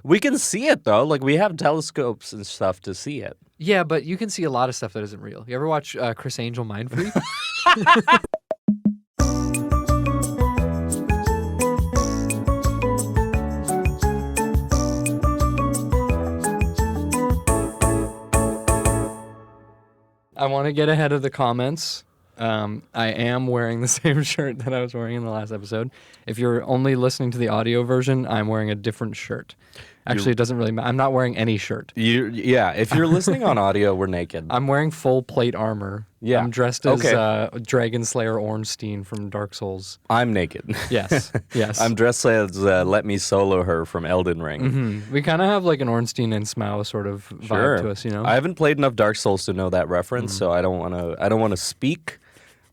We can see it, though. Like, we have telescopes and stuff to see it. Yeah, but you can see a lot of stuff that isn't real. You ever watch Chris Angel Mind Freak? I want to get ahead of the comments. I am wearing the same shirt that I was wearing in the last episode. If you're only listening to the audio version, I'm wearing a different shirt. Actually, it doesn't really matter. I'm not wearing any shirt. Yeah, if you're listening on audio, we're naked. I'm wearing full plate armor. Yeah. I'm dressed as Dragon Slayer Ornstein from Dark Souls. I'm naked. Yes, yes. I'm dressed as Let Me Solo Her from Elden Ring. Mm-hmm. We kind of have like an Ornstein and Smaug sort of vibe to us, you know? I haven't played enough Dark Souls to know that reference, so I don't want to speak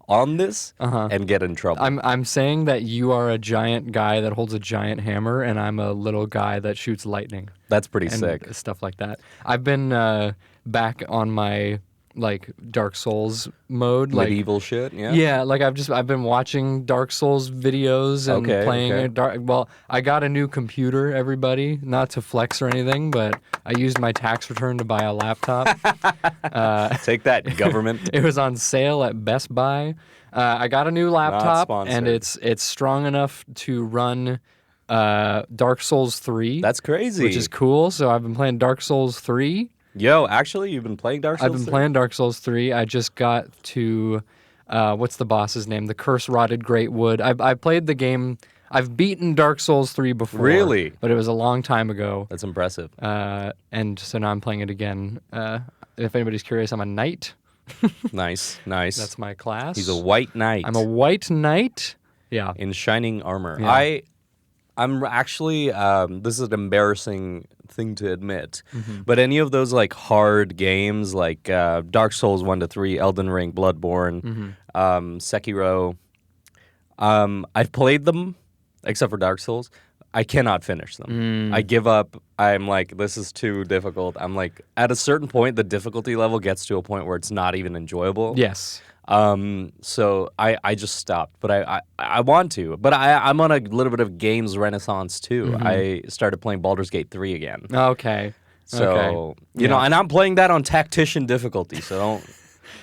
on this and get in trouble. I'm saying that you are a giant guy that holds a giant hammer, and I'm a little guy that shoots lightning. That's pretty and sick. Stuff like that. I've been back on my like Dark Souls mode, like medieval shit. Yeah. Yeah, like I've been watching Dark Souls videos and playing. Okay. Well, I got a new computer, everybody. Not to flex or anything, but I used my tax return to buy a laptop. Take that, government. It was on sale at Best Buy. I got a new laptop, and it's strong enough to run Dark Souls 3. That's crazy. Which is cool. So I've been playing Dark Souls 3. Yo, actually, you've been playing Dark Souls 3? I've been playing Dark Souls 3. I just got to, what's the boss's name? The Curse-Rotted Great Wood. I played the game. I've beaten Dark Souls 3 before. Really? But it was a long time ago. That's impressive. And so now I'm playing it again. If anybody's curious, I'm a knight. Nice, nice. That's my class. He's a white knight. I'm a white knight. Yeah. In shining armor. Yeah. I'm actually, this is an embarrassing thing to admit, Mm-hmm. but any of those like hard games like Dark Souls 1 to 3, Elden Ring, Bloodborne, Sekiro, I've played them, except for Dark Souls. I cannot finish them. I give up. I'm like, this is too difficult. I'm like, at a certain point, the difficulty level gets to a point where it's not even enjoyable. Yes. So I just stopped, but I want to. But I'm on a little bit of games renaissance too. I started playing Baldur's Gate 3 again. Okay. So you know, and I'm playing that on tactician difficulty. So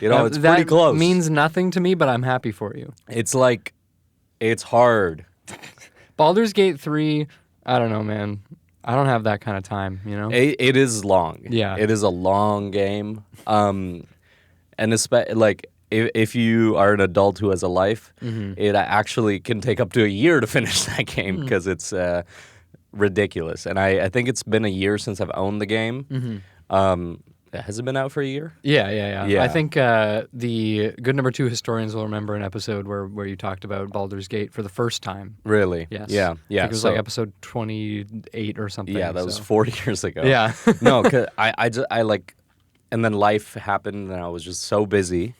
don't, it's pretty close. That means nothing to me, but I'm happy for you. It's like, it's hard. Baldur's Gate 3, I don't know, man. I don't have that kind of time, you know? It is long. Yeah. It is a long game. And like, if you are an adult who has a life, it actually can take up to a year to finish that game because it's ridiculous. And I think it's been a year since I've owned the game. Has it been out for a year? Yeah. I think the Good Number 2 historians will remember an episode where you talked about Baldur's Gate for the first time. Really? Yes. Yeah. I think it was like episode 28 or something. Yeah, that was 4 years ago. Yeah. No, because I like, and then life happened and I was just so busy.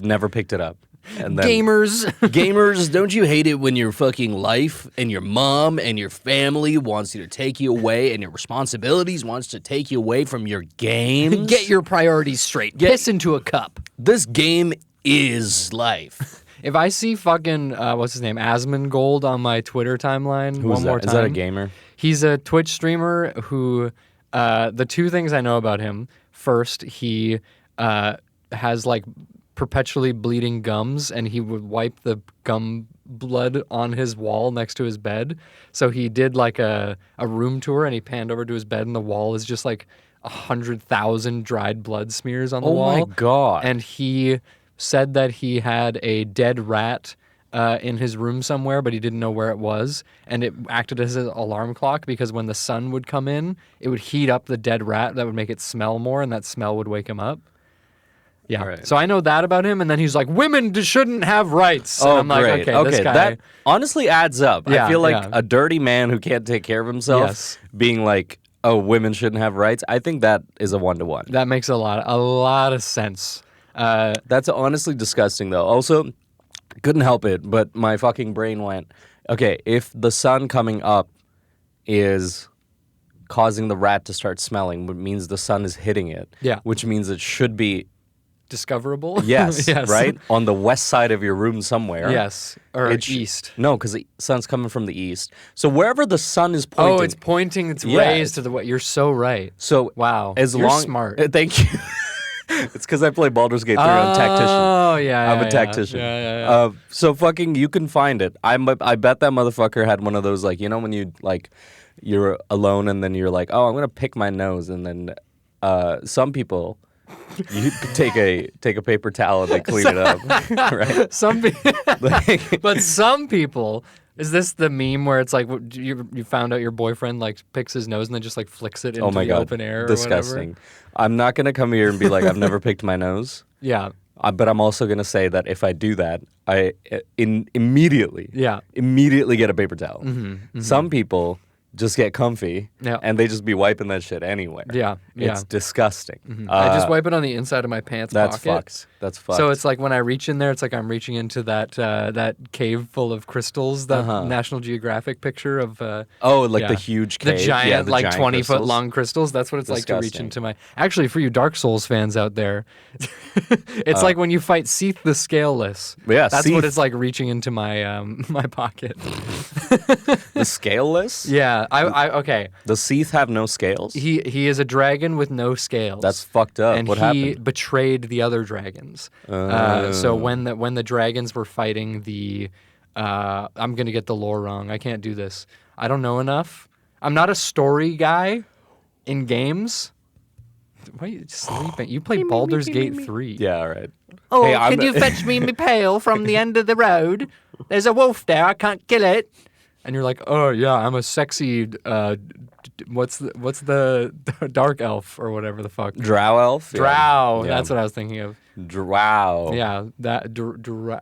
Never picked it up. And then, gamers, don't you hate it when your fucking life and your mom and your family wants you to take you away and your responsibilities wants to take you away from your games? Get your priorities straight. Piss into a cup. This game is life. If I see fucking, what's his name, Asmongold on my Twitter timeline one more time. Is that a gamer? He's a Twitch streamer who, the two things I know about him, first, he has like perpetually bleeding gums, and he would wipe the gum blood on his wall next to his bed. So he did like a room tour, and he panned over to his bed, and the wall is just like 100,000 dried blood smears on the wall. Oh my God. And he said that he had a dead rat in his room somewhere, but he didn't know where it was, and it acted as an alarm clock because when the sun would come in, it would heat up the dead rat. That would make it smell more, and that smell would wake him up. Yeah, right. So I know that about him, and then he's like, women shouldn't have rights. And I'm like, great. okay, this guy. That honestly adds up. Yeah, I feel like yeah. a dirty man who can't take care of himself being like, oh, women shouldn't have rights. I think that is a 1-to-1. That makes a lot of sense. That's honestly disgusting, though. Also, couldn't help it, but my fucking brain went, okay, if the sun coming up is causing the rat to start smelling, which means the sun is hitting it, Yeah. which means it should be discoverable. Yes, Yes. right? On the west side of your room somewhere. Yes, or east. No, because the sun's coming from the east. So wherever the sun is pointing. Oh, it's pointing its Yeah. rays to the west. You're so right. So Wow, as you're long, smart. Thank you. It's because I play Baldur's Gate 3 on Tactician. Oh, yeah. I'm a yeah, tactician. Yeah. So fucking, you can find it. I bet that motherfucker had one of those, like, you know, when you like, you're alone and then you're like, oh, I'm gonna pick my nose, and then some people, you take a paper towel and they clean it up, right? Some people, Like, but some people. Is this the meme where it's like you found out your boyfriend like picks his nose and then just like flicks it into oh my the god, open air? Or disgusting. whatever? I'm not gonna come here and be like, I've never picked my nose. Yeah. But I'm also gonna say that if I do that, I immediately get a paper towel. Some people just get comfy and they just be wiping that shit anywhere. Yeah. It's disgusting. I just wipe it on the inside of my pants pocket. That's fucked. So it's like when I reach in there, it's like I'm reaching into that cave full of crystals, that National Geographic picture of the huge cave. the giant, the like giant 20-foot crystals. long crystals. That's what it's like to reach Disgusting. into my. Actually, for you Dark Souls fans out there, it's like when you fight Seath the Scaleless. Yeah, that's Seath. what it's like reaching into my my pocket. The scaleless? Yeah, I okay. The Seath have no scales? He is a dragon with no scales. That's fucked up. And What he happened? betrayed the other dragons. So when the dragons were fighting the, I'm gonna get the lore wrong. I can't do this. I don't know enough. I'm not a story guy in games. Why are you sleeping? You play Baldur's Gate 3. Yeah, all right. Oh, Hey, can you fetch me my pail from the end of the road? There's a wolf there. I can't kill it. And you're like, oh yeah, I'm a sexy. What's the dark elf or whatever the fuck? Drow elf? Drow. Yeah. That's what I was thinking of. Drow. Yeah, that drow.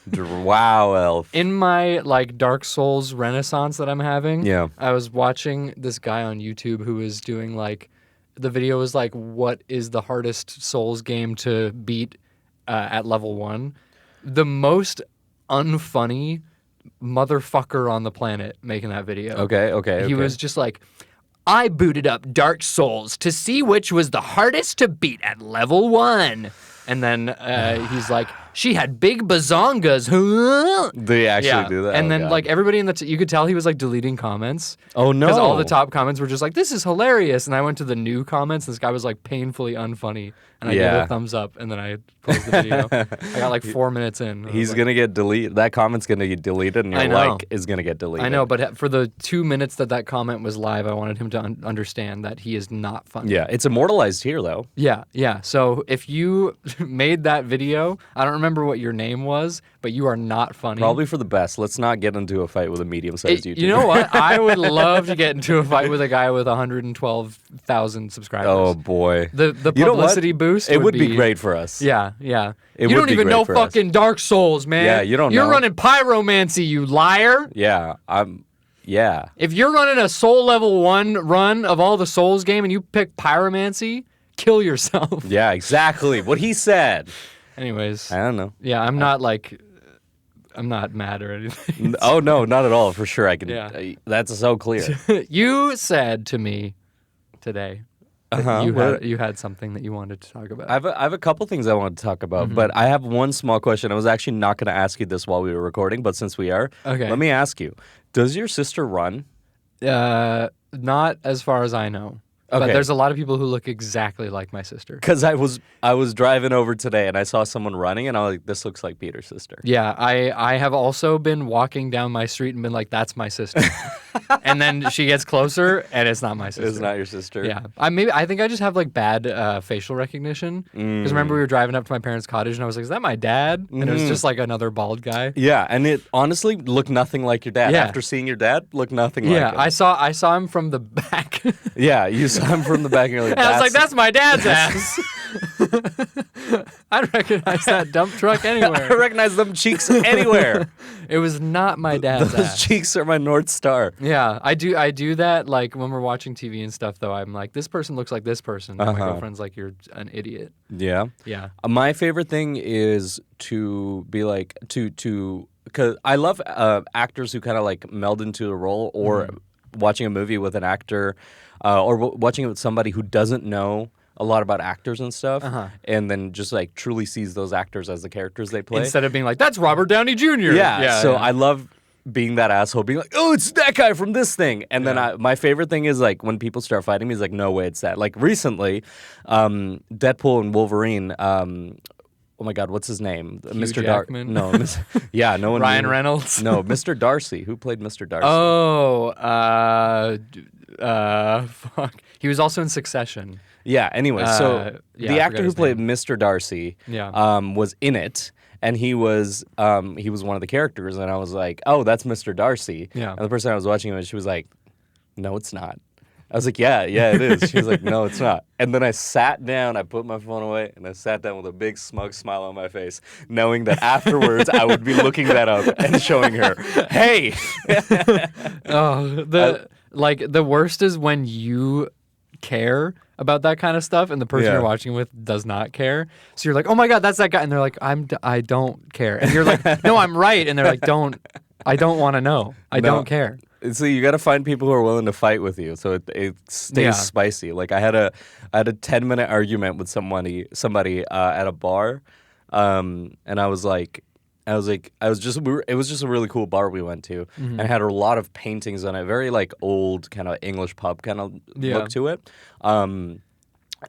Drow elf. In my like Dark Souls renaissance that I'm having, Yeah. I was watching this guy on YouTube who was doing like, the video was like, what is the hardest Souls game to beat at level 1? The most unfunny motherfucker on the planet making that video. Okay. He was just like, I booted up Dark Souls to see which was the hardest to beat at level 1. And then he's like, she had big bazongas. Huh? They actually do that? And Oh, then God. like everybody in the, you could tell he was like deleting comments. Oh, no. Because all the top comments were just like, this is hilarious. And I went to the new comments. And this guy was like painfully unfunny. And I gave it a thumbs up. And then I closed the video. I got like 4 minutes in. He's going to get deleted. That comment's going to get deleted, and your like is going to get deleted. I know, but for the 2 minutes that comment was live, I wanted him to understand that he is not funny. Yeah, it's immortalized here, though. Yeah. So if you made that video, I don't remember what your name was, but you are not funny. Probably for the best. Let's not get into a fight with a medium-sized YouTuber. You know what? I would love to get into a fight with a guy with 112,000 subscribers. Oh, boy. The publicity boost It would be great for us. Yeah. It You would don't be even great know for us. fucking Dark Souls, man. Yeah, you don't You're know. running pyromancy, you liar. Yeah, yeah. If you're running a Soul Level 1 run of all the Souls game and you pick pyromancy, kill yourself. Yeah, exactly. What he said. Anyways. I don't know. Yeah, I'm not mad or anything. Oh, no, not at all. For sure. I can. Yeah. That's so clear. You said to me today that Uh-huh. you had something that you wanted to talk about. I have a couple things I wanted to talk about, but I have one small question. I was actually not going to ask you this while we were recording, but since we are, Okay. let me ask you. Does your sister run? Not as far as I know. But Okay. there's a lot of people who look exactly like my sister. Because I was driving over today and I saw someone running and I was like, this looks like Peter's sister. Yeah, I have also been walking down my street and been like, that's my sister. And then she gets closer and it's not my sister. It's not your sister. Yeah, I think I just have like bad facial recognition. Because remember we were driving up to my parents' cottage and I was like, is that my dad? And it was just like another bald guy. Yeah, and it honestly looked nothing like your dad. Yeah. After seeing your dad, looked nothing like Yeah, him. I saw him from the back. Yeah, you saw him from the back and you're like, And I was like, that's my dad's ass. I'd recognize that dump truck I anywhere. recognize them cheeks anywhere. It was not my dad's Those ass. cheeks are my North Star. Yeah, I do that like when we're watching TV and stuff though. I'm like, this person looks like this person. And my girlfriend's like, you're an idiot. Yeah. Yeah. My favorite thing is to be like, because I love actors who kind of like meld into a role or watching a movie with an actor or watching it with somebody who doesn't know a lot about actors and stuff, Uh-huh. and then just like truly sees those actors as the characters they play. Instead of being like, that's Robert Downey Jr. So I love being that asshole, being like, oh, it's that guy from this thing. And then my favorite thing is like when people start fighting me, he's like, no way, it's that. Like recently, Deadpool and Wolverine. Oh my God, what's his name? Mr. Jackman? No, no one. Ryan Reynolds? No, Mr. Darcy. Who played Mr. Darcy? Oh, fuck. He was also in Succession. Yeah. Anyway, so yeah, the I actor forgot who his played name. Mr. Darcy, was in it, and he was one of the characters, and I was like, oh, that's Mr. Darcy. Yeah. And the person I was watching him, she was like, no, it's not. I was like, yeah, it is. She was like, no, it's not. And then I sat down, I put my phone away, and I sat down with a big smug smile on my face, knowing that afterwards I would be looking that up and showing her, hey. The worst is when you care about that kind of stuff and the person you're watching with does not care. So you're like, oh my God, that's that guy. And they're like, I don't care. And you're like, no, I'm right. And they're like, I don't want to know. I don't care. So you got to find people who are willing to fight with you, so it stays spicy. Like I had a 10-minute argument with somebody at a bar, and it was just a really cool bar we went to, and it had a lot of paintings on it, very like old kind of English pub kind of look to it. And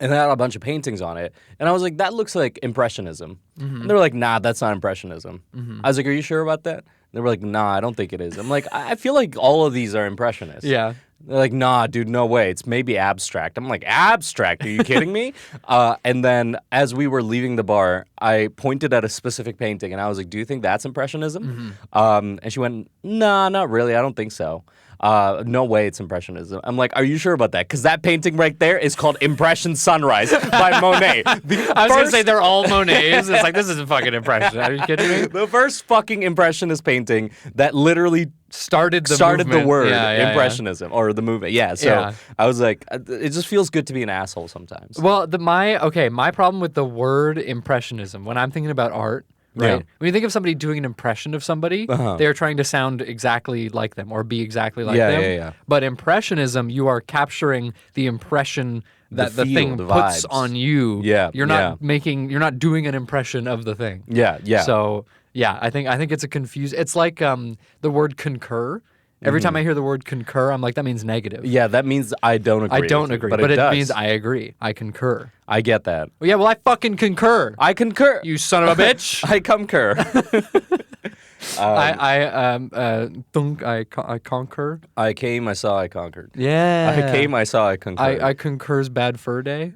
it had a bunch of paintings on it, and I was like, that looks like Impressionism. And they were like, nah, that's not Impressionism. I was like, are you sure about that? They were like, nah, I don't think it is. I'm like, I feel like all of these are Impressionists. Yeah. They're like, nah, dude, no way. It's maybe abstract. I'm like, abstract? Are you kidding me? And then as we were leaving the bar, I pointed at a specific painting, and I was like, do you think that's Impressionism? And she went, nah, not really. I don't think so. No way it's Impressionism. I'm like, are you sure about that? Because that painting right there is called Impression Sunrise by Monet. I was going to say they're all Monets. It's like, this isn't fucking Impression. Are you kidding me? The first fucking Impressionist painting that literally started the word Impressionism or the movement. Yeah, so I was like, it just feels good to be an asshole sometimes. Well, my problem with the word Impressionism, when I'm thinking about art, right? Yeah. When you think of somebody doing an impression of somebody, they're trying to sound exactly like them or be exactly like them. Yeah. But Impressionism, you are capturing the impression that the thing the puts vibes on you. Yeah. You're not doing an impression of the thing. Yeah. So yeah, I think it's a confuse. It's like the word concur. Every time I hear the word concur, I'm like, that means negative. Yeah, that means I don't agree. I don't agree, but it means I agree. I concur. I get that. Well, yeah, well, I fucking concur. I concur. You son of a bitch. I concur. I conquer. I came, I saw, I conquered. Yeah. I came, I saw, I concurred. I concurs bad fur day.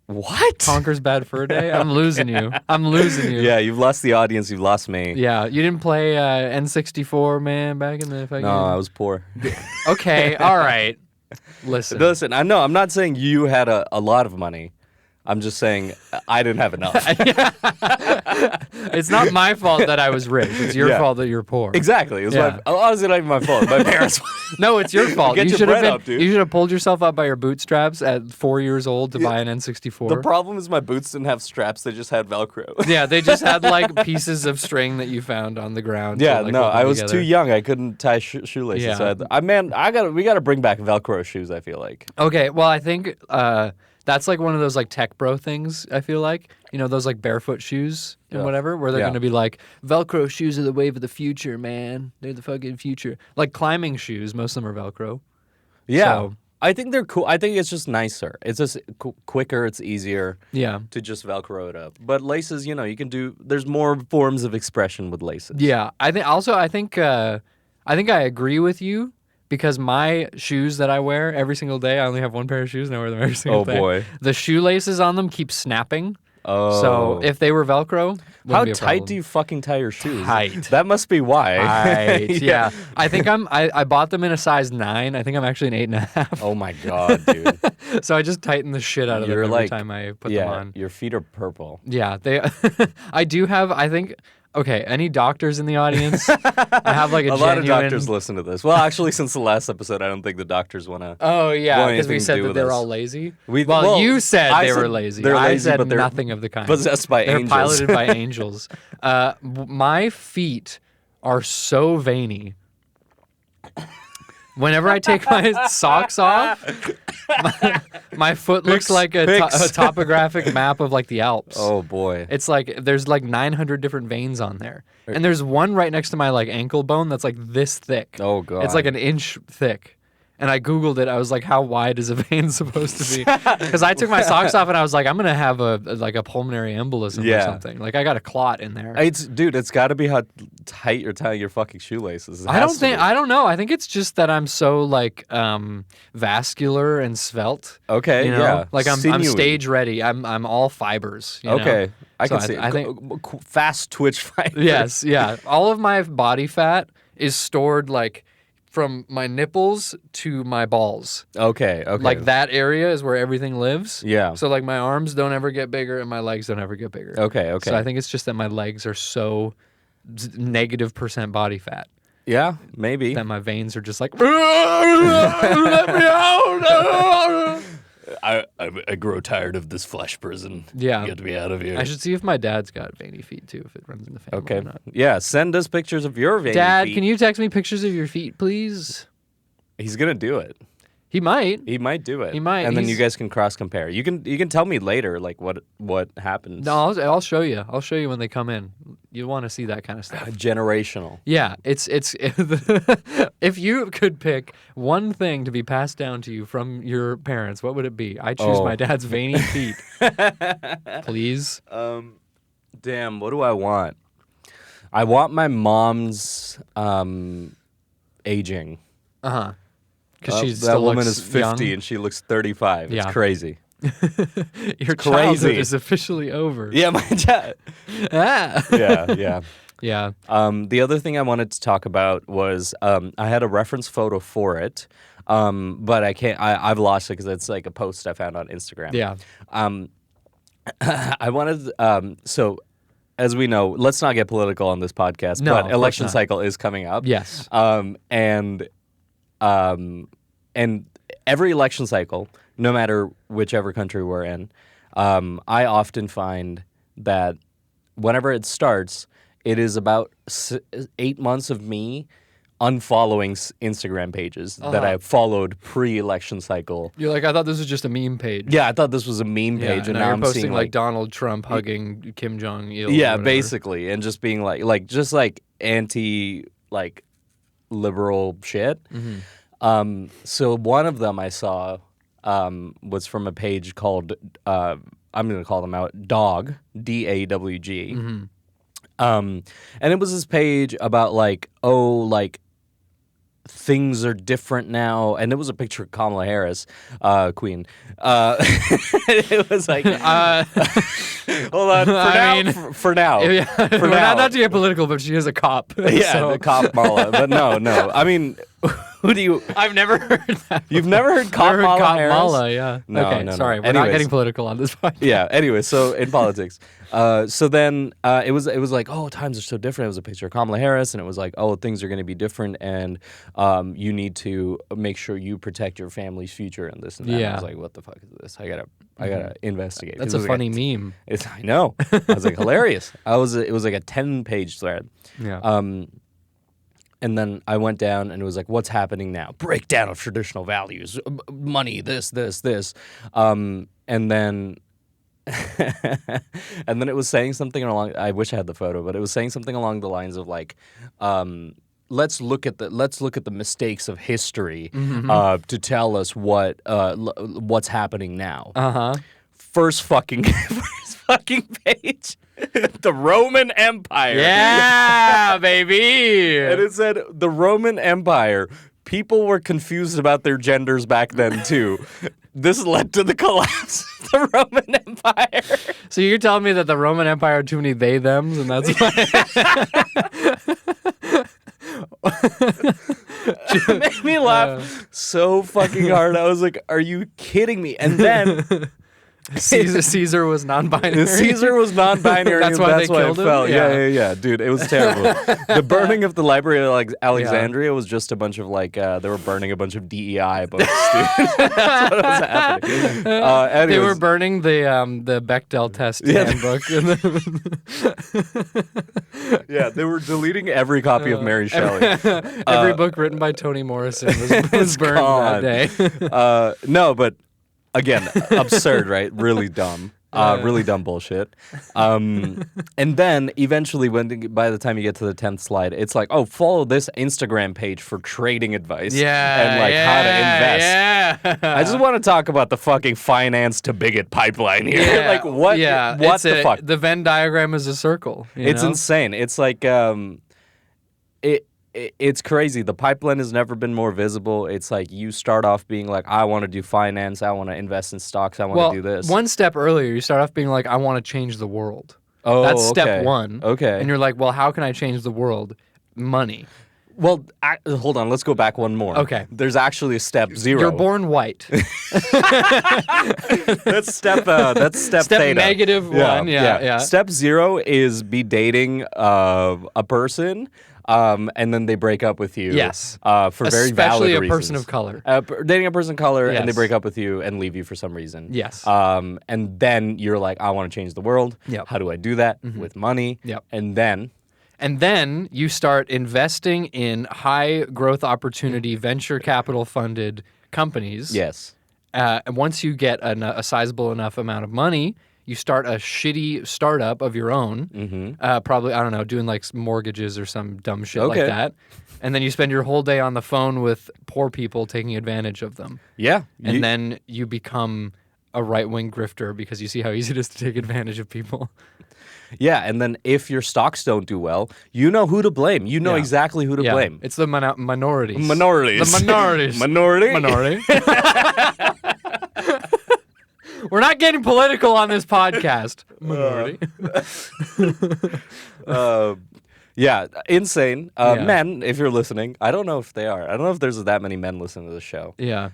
What? Conquers bad fur day. I'm losing you. Yeah, you've lost the audience. You've lost me. Yeah, you didn't play N64, man, back in the fucking... No, I was poor. Okay, all right. Listen, I know. I'm not saying you had a lot of money. I'm just saying I didn't have enough. It's not my fault that I was rich. It's your fault that you're poor. Exactly. It was honestly not even my fault. My parents. No, it's your fault. Get you your should bread have up, dude. You should have pulled yourself up by your bootstraps at 4 years old to buy an N64. The problem is my boots didn't have straps. They just had Velcro. Yeah, they just had like pieces of string that you found on the ground. Yeah, to, like, no, hold them I was together. too young. I couldn't tie shoelaces. Yeah. So we gotta bring back Velcro shoes. I feel like. Okay, well, I think that's like one of those like tech bro things. I feel like those like barefoot shoes and whatever, where they're gonna be like Velcro shoes are the wave of the future, man. They're the fucking future. Like climbing shoes, most of them are Velcro. Yeah, So- I think they're cool. I think it's just nicer. It's just quicker. It's easier. Yeah. To just Velcro it up. But laces, you can do. There's more forms of expression with laces. Yeah, I think I agree with you. Because my shoes that I wear every single day, I only have one pair of shoes and I wear them every single day. Oh, boy. The shoelaces on them keep snapping. Oh. So if they were Velcro, how be a tight problem. do you fucking tie your shoes? Tight. That must be why. Tight. Yeah. I think I bought them in a size 9. I think I'm actually an 8.5. Oh my god, dude. So I just tighten the shit out of them every time I put them on. Your feet are purple. Yeah, they. I do have. I think. Okay, any doctors in the audience? I have like a lot of doctors listen to this. Well, actually, since the last episode, I don't think the doctors want to. Oh yeah, because we anything to said do that with they're us. all lazy. Well, you said I they were said lazy. they're I lazy, said but they're nothing of the kind. possessed by they're angels. piloted by angels. My feet are so veiny. Whenever I take my socks off, My foot looks like a topographic map of like the Alps. Oh boy. It's like there's like 900 different veins on there, and there's one right next to my like ankle bone that's like this thick. Oh god. It's like an inch thick. And I Googled it. I was like, how wide is a vein supposed to be? Because I took my socks off and I was like, I'm going to have a pulmonary embolism or something. Like, I got a clot in there. It's got to be how tight you're tying your fucking shoelaces. I don't know. I think it's just that I'm so like vascular and svelte. Okay, you know? yeah. Like I'm Sinewy. stage ready. I'm all fibers. You Okay. know? I can So see I think fast twitch fibers. yes, yeah. All of my body fat is stored like from my nipples to my balls. Okay. Like that area is where everything lives. Yeah. So like my arms don't ever get bigger and my legs don't ever get bigger. Okay. So I think it's just that my legs are so negative % body fat Yeah, maybe. that my veins are just like, let me out. I grow tired of this flesh prison. Yeah. Get me out of here. I should see if my dad's got veiny feet too, if it runs in the family Okay. or not. Yeah, send us pictures of your veiny Dad, feet. can you text me pictures of your feet, please? He's gonna do it. He might. He might do it. He might. And then you He's- guys can cross compare. You can tell me later like what happens. No, I'll show you. I'll show you when they come in. You want to see that kind of stuff. Generational. Yeah, it's if you could pick one thing to be passed down to you from your parents, what would it be? I choose my dad's veiny feet. Please. Damn, what do I want? I want my mom's aging. Uh-huh. Because she's that still woman looks is 50 young. and she looks 35. Yeah. It's crazy. Your crazy. childhood is officially over. Yeah, my dad. Ah. Yeah. Yeah. The other thing I wanted to talk about was I had a reference photo for it, but I can't. I've lost it because it's like a post I found on Instagram. Yeah. I wanted. So, as we know, let's not get political on this podcast. No, of but course election not. cycle is coming up. Yes. And every election cycle, no matter whichever country we're in, I often find that whenever it starts, it is about 8 months of me unfollowing Instagram pages that I followed pre-election cycle. You're like, I thought this was just a meme page. Yeah, I thought this was a meme page, and now you're I'm posting seeing like Donald Trump hugging Kim Jong-il. yeah, or whatever. basically, and just being like anti liberal shit. Mm-hmm. So one of them I saw was from a page called I'm going to call them out Dawg, DAWG. Mm-hmm. And it was this page about things are different now, and it was a picture of Kamala Harris, Queen. It was like, hold on, for now. Yeah, For not now. to get political, but she is a cop. Yeah, so. the cop Mala. But no. I mean, who do you? I've never heard that. You've never heard cop Never heard Mala cop Harris? Mala, yeah. No, okay, no. sorry. We're not Anyways. getting political on this podcast. Yeah. Anyway, so in politics, so then it was like, oh, times are so different. It was a picture of Kamala Harris, and it was like, oh, things are going to be different, and you need to make sure you protect your family's future and this and that. And I Yeah. was like, what the fuck is this? I gotta investigate. That's 'Cause a it was funny like meme. I know. I was like hilarious. It was like a 10-page thread. Yeah. And then I went down and it was like, what's happening now? Breakdown of traditional values, money, this. And then and then it was saying something along, I wish I had the photo, but it was saying something along the lines of like, let's look at the mistakes of history to tell us what's happening now. Uh-huh. First fucking page. The Roman Empire. Yeah, baby. And it said the Roman Empire. People were confused about their genders back then too. This led to the collapse of the Roman Empire. So you're telling me that the Roman Empire had too many they-thems, and that's why... It made me laugh so fucking hard. I was like, are you kidding me? And then... Caesar was non-binary. Caesar was non-binary. That's and why that's they why killed it him? fell. Yeah. Yeah. Dude, it was terrible. The burning of the Library of Alexandria was just a bunch of they were burning a bunch of DEI books, dude. That's what was happening. They Anyways, were burning the Bechdel test handbook. yeah, they were deleting every copy of Mary Shelley. Every book written by Toni Morrison was burned gone. that day. No, but Again, absurd, right? Really dumb. Really dumb bullshit. And then eventually, by the time you get to the 10th slide, it's like, oh, follow this Instagram page for trading advice and like how to invest. Yeah. I just want to talk about the fucking finance to bigot pipeline here. Yeah. Like what? Yeah. What the fuck? The Venn diagram is a circle. It's insane. It's like it's crazy. The pipeline has never been more visible. It's like you start off being like, I want to do finance. I want to invest in stocks. I want to do this. One step earlier, you start off being like, I want to change the world. Oh, that's okay. step one. Okay. And you're like, well, how can I change the world? Money. Well, hold on. Let's go back one more. Okay. There's actually a step 0. You're born white. That's step theta. -1. Yeah. Step 0 is be dating a person. And then they break up with you. Yes. For very valid Especially a reasons. person of color. Dating a person of color, and they Yes. break up with you and leave you for some reason. Yes. And then you're like, I want to change the world. Yep. How do I do that? With money. Yep. And then then you start investing in high growth opportunity venture capital funded companies. yes. And once you get a sizable enough amount of money, you start a shitty startup of your own. Probably, I don't know, doing like mortgages or some dumb shit like Okay. that. And then you spend your whole day on the phone with poor people taking advantage of them. Yeah. And then you become a right-wing grifter because you see how easy it is to take advantage of people. Yeah, and then if your stocks don't do well, you know who to blame. You know Yeah. exactly who to blame. It's the minorities. Minorities. The minorities. Minority. We're not getting political on this podcast. Minority. Yeah, insane. Yeah. Men, if you're listening, I don't know if they are. I don't know if there's that many men listening to the show. Yeah.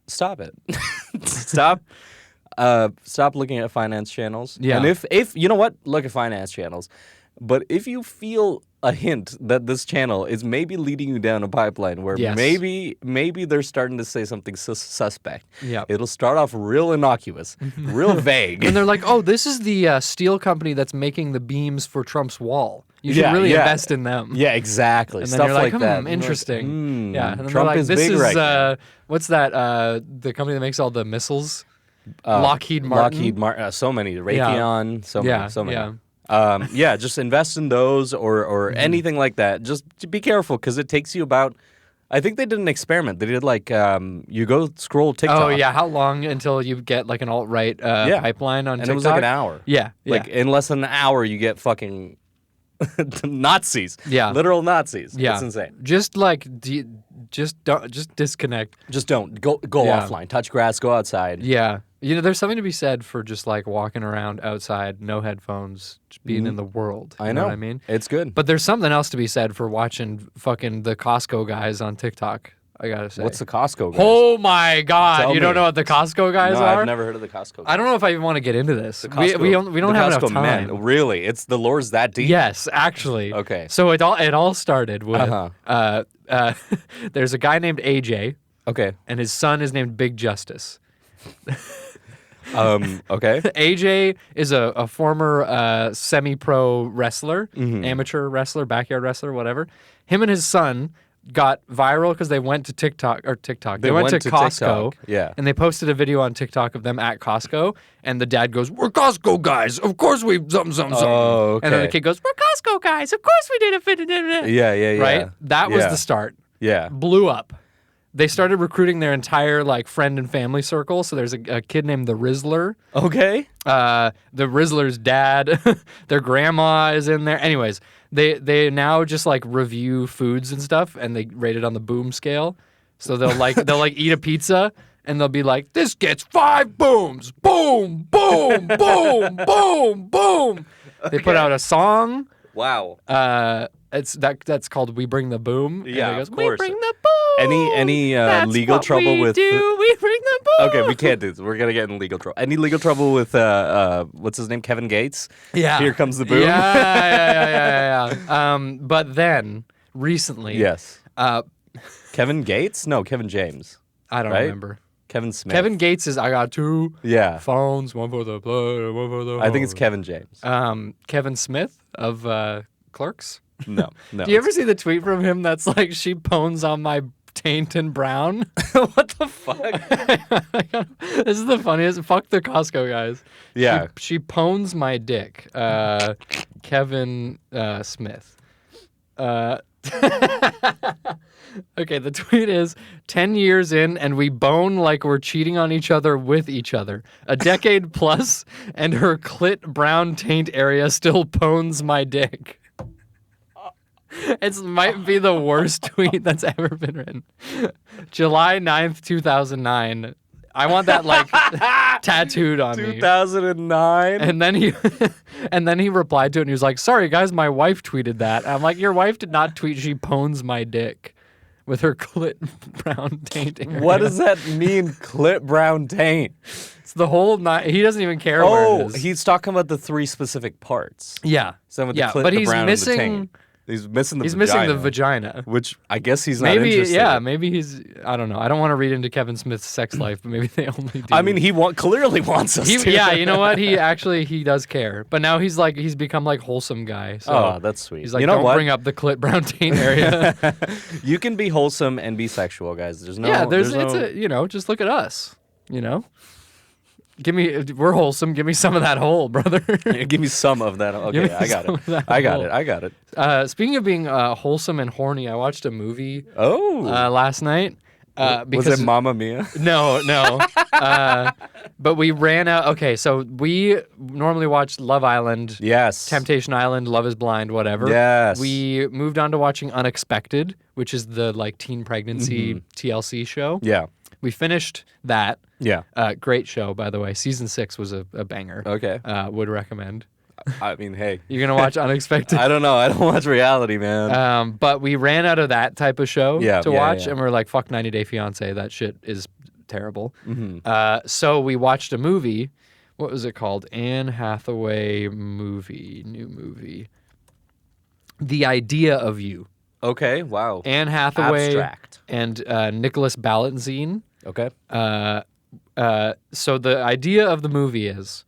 Stop it. Stop looking at finance channels. Yeah. And if you know what, look at finance channels. But if you feel a hint that this channel is maybe leading you down a pipeline where Yes. maybe they're starting to say something suspect. Yep. It'll start off real innocuous, real vague. And they're like, oh, this is the steel company that's making the beams for Trump's wall. You should really invest in them. Yeah, exactly. And then Stuff you're like, like that. interesting. Yeah. And then Trump they're like, is this big is, right now. what's that, the company that makes all the missiles? Lockheed Martin. Lockheed Martin. So many. Raytheon. So many. Yeah. Just invest in those or anything like that. Just be careful because it takes you about. I think they did an experiment. They did like you go scroll TikTok. Oh yeah, how long until you get like an alt-right pipeline on TikTok? And it was like an hour. Yeah. Like in less than an hour, you get fucking Nazis. Yeah. Literal Nazis. Yeah. It's insane. Just like just disconnect. Just don't go Yeah. offline. Touch grass. Go outside. Yeah. You know, there's something to be said for just like walking around outside, no headphones, just being in the world. You I know. what I mean? It's good. But there's something else to be said for watching fucking the Costco guys on TikTok. I gotta say. What's the Costco guys? Oh my God! Tell you don't me. know what the Costco guys No, are? I've never heard of the Costco guys. I don't know if I even want to get into this. Costco- We don't the have Costco enough time. men. Really? It's the lore's that deep? Yes, actually. Okay. So it all started with Uh-huh. there's a guy named AJ, Okay. and his son is named Big Justice. Okay. AJ is a former semi-pro wrestler, Mm-hmm. amateur wrestler, backyard wrestler, whatever. Him and his son got viral because they went to TikTok. They went to Costco. TikTok, yeah. And they posted a video on TikTok of them at Costco, and the dad goes, "We're Costco guys. Of course we something." Oh, And then the okay. kid goes, "We're Costco guys. Of course we did a fit." Yeah. Right? That was Yeah. the start. Yeah. Blew up. They started recruiting their entire like friend and family circle. So there's a kid named the Rizzler. Okay. The Rizzler's dad, their grandma is in there. Anyways, they now just like review foods and stuff, and they rate it on the boom scale. So they'll eat a pizza, and they'll be like, "This gets 5 booms, boom, boom, boom, boom, boom." They put out a song. Wow. That's called "We Bring the Boom." Yeah, and it goes, of course. "We bring the boom." Any That's legal what trouble we with? do. We bring the boom. Okay, we can't do this. We're gonna get in legal trouble. Any legal trouble with what's his name? Kevin Gates. Yeah. Here comes the boom. Yeah. But then recently, Yes. Kevin Gates? No, Kevin James. I don't Right? remember. Kevin Smith. Kevin Gates is I got 2 Yeah. phones, one for the plug, one for the. I think it's home." Kevin James. Kevin Smith of Clerks. No. Do you ever see the tweet from him that's like, "She pones on my taint and brown. What the fuck? This is the funniest. Fuck the Costco guys. Yeah. She pwns my dick. Kevin Smith. Okay, the tweet is 10 years in and we bone like we're cheating on each other with each other. A decade plus and her clit brown taint area still pwns my dick. It might be the worst tweet that's ever been written. July 9th, 2009. I want that like tattooed on me. 2009. And then he replied to it and he was like, "Sorry guys, my wife tweeted that." And I'm like, "Your wife did not tweet. She pwns my dick with her clit brown taint area." What does that mean, clit brown taint? It's the whole night. He doesn't even care where it is. He's talking about the 3 specific parts. Yeah. Some with Yeah, the clit, but the he's brown, missing- and the taint. He's missing the He's vagina. missing the vagina. Which I guess he's not Maybe, interested yeah, in. maybe he's, I don't know. I don't want to read into Kevin Smith's sex life, but maybe they only do. I mean, he clearly wants us to. Yeah, you know what? He does care. But now he's become like wholesome guy. So Oh, that's sweet. he's like, you know don't what? bring up the clit brown taint area. You can be wholesome and be sexual, guys. There's no. Yeah, there's it's no... a, just look at us, we're wholesome. Give me some of that whole, brother. Give me some of that. Give Okay, me I got some it. of that I got whole. it. I got it. Speaking of being wholesome and horny, I watched a movie Oh. last night. Because Was it Mamma Mia? No. But we ran out. Okay, so we normally watch Love Island, Yes. Temptation Island, Love is Blind, whatever. Yes. We moved on to watching Unexpected, which is the like teen pregnancy TLC show. Yeah. We finished that. Yeah. Great show, by the way. Season 6 was a banger. Okay. Would recommend. I mean, hey. You're gonna watch Unexpected. I don't know. I don't watch reality, man. But we ran out of that type of show to watch, yeah. and we were like, "Fuck 90 Day Fiance. That shit is terrible." Mm-hmm. So we watched a movie. What was it called? Anne Hathaway movie, new movie. The Idea of You. Okay. Wow. Anne Hathaway Abstract. and Nicholas Balatzine. Okay. So the idea of the movie is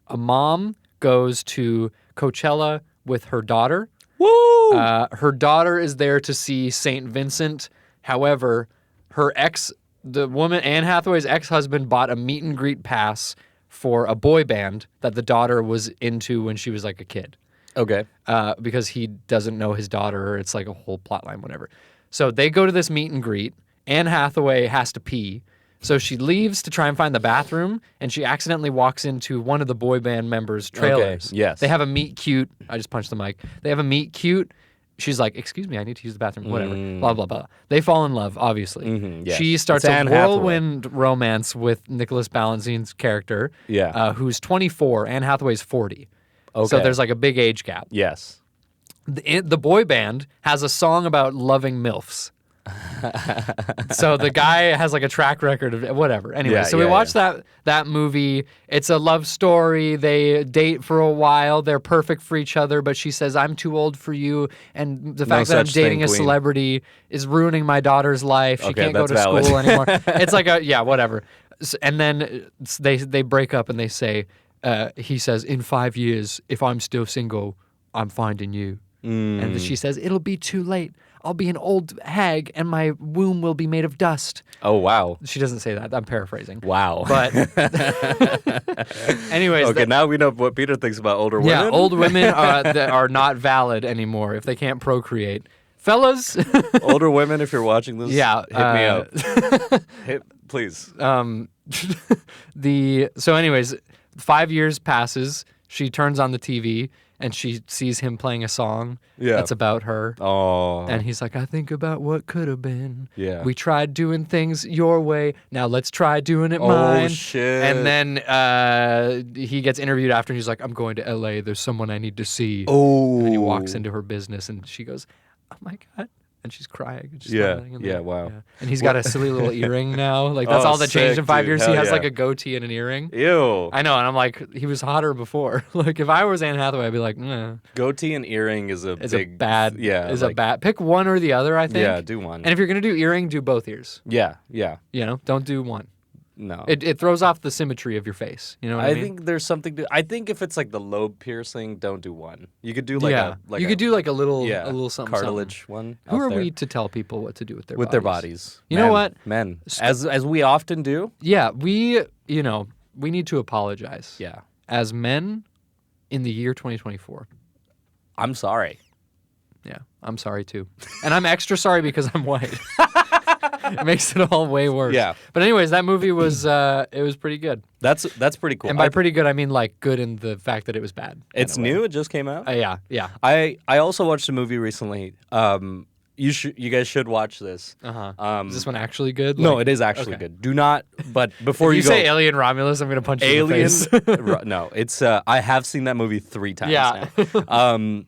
a mom goes to Coachella with her daughter. Woo! Her daughter is there to see St. Vincent. However, the woman, Anne Hathaway's ex-husband, bought a meet and greet pass for a boy band that the daughter was into when she was like a kid. Okay. Because he doesn't know his daughter. It's like a whole plot line, whatever. So they go to this meet and greet. Anne Hathaway has to pee. So she leaves to try and find the bathroom, and she accidentally walks into one of the boy band members' trailers. Okay, yes. They have a meet cute. I just punched the mic. They have a meet cute. She's like, "Excuse me, I need to use the bathroom." Whatever. Blah, blah, blah. They fall in love, obviously. yes. She starts It's a Anne Hathaway. whirlwind romance with Nicholas Balanzine's character, who's 24. Anne Hathaway's 40. Okay. So there's like a big age gap. Yes. The boy band has a song about loving MILFs. So the guy has like a track record of whatever. Anyway, so we watched that movie. It's a love story. They date for a while. They're perfect for each other, but she says, "I'm too old for you." And the fact that I'm dating a celebrity is ruining my daughter's life. She can't go to school anymore. It's like whatever. And then they break up and they say, he says, "In 5 years, if I'm still single, I'm finding you." And she says, "It'll be too late. I'll be an old hag and my womb will be made of dust." Oh, wow. She doesn't say that. I'm paraphrasing. Wow. But anyways. Okay, now we know what Peter thinks about older women. Yeah, old women that are not valid anymore if they can't procreate. Fellas. Older women, if you're watching this, Yeah, hit me up. Please. So anyways, 5 years passes. She turns on the TV and she sees him playing a song that's about her. Oh. And he's like, "I think about what could have been. Yeah. We tried doing things your way. Now let's try doing it mine." Oh, shit. And then he gets interviewed after and he's like, "I'm going to LA. There's someone I need to see." Oh. And he walks into her business and she goes, "Oh my God." And she's crying. And she's Yeah, smiling and yeah, wow. And he's got a silly little earring now. Like, that's Oh, all that changed sick, in 5 dude. years. Hell He has yeah. like a goatee and an earring. Ew. I know. And I'm like, he was hotter before. Like, if I was Anne Hathaway, I'd be like, nah. Goatee and earring is a It's big... a bad. Yeah. Is a bad. Pick one or the other, I think. Yeah, do one. And if you're going to do earring, do both ears. Yeah, yeah. You know, don't do one. No. It throws off the symmetry of your face. You know what I mean? think there's something to. I think if it's like the lobe piercing, don't do one. You could do like you could do like a little something cartilage one. Who out are there. we to tell people what to do with their bodies? bodies? You know what? Men, as we often do. Yeah, we need to apologize. Yeah. As men in the year 2024. I'm sorry. Yeah, I'm sorry too. And I'm extra sorry because I'm white. It makes it all way worse. Yeah. But anyways, that movie was it was pretty good. That's pretty cool. And by pretty good, I mean like good in the fact that it was bad. It's new. It just came out. Yeah. I also watched a movie recently. You guys should watch this. Is this one actually good? No, it is actually good. Do not. But before if you you go, say Alien Romulus, I'm gonna punch you in the Alien. face. No, it's. I have seen that movie 3 times Yeah. now.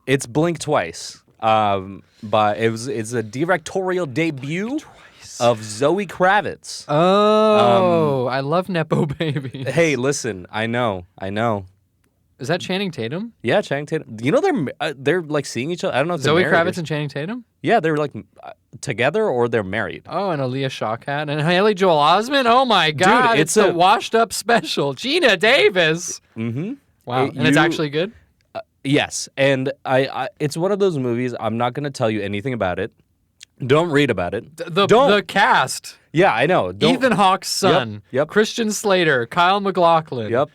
It's Blink Twice. But it's a directorial debut of Zoe Kravitz. Oh, I love Nepo babies. Hey, listen, I know. Is that Channing Tatum? Yeah, Channing Tatum. You know they're like seeing each other. I don't know if Zoe they're married Kravitz and Channing Tatum? Yeah, they're like together or they're married. Oh, and Aaliyah Shawkat and Haley Joel Osment. Oh my God, Dude, it's a washed up special. Gina Davis. Mm-hmm. Wow, and it's actually good. Yes, and I it's one of those movies. I'm not going to tell you anything about it. Don't read about it. The cast. Yeah, I know. Ethan Hawke's son. Yep. Christian Slater. Kyle MacLachlan. Yep.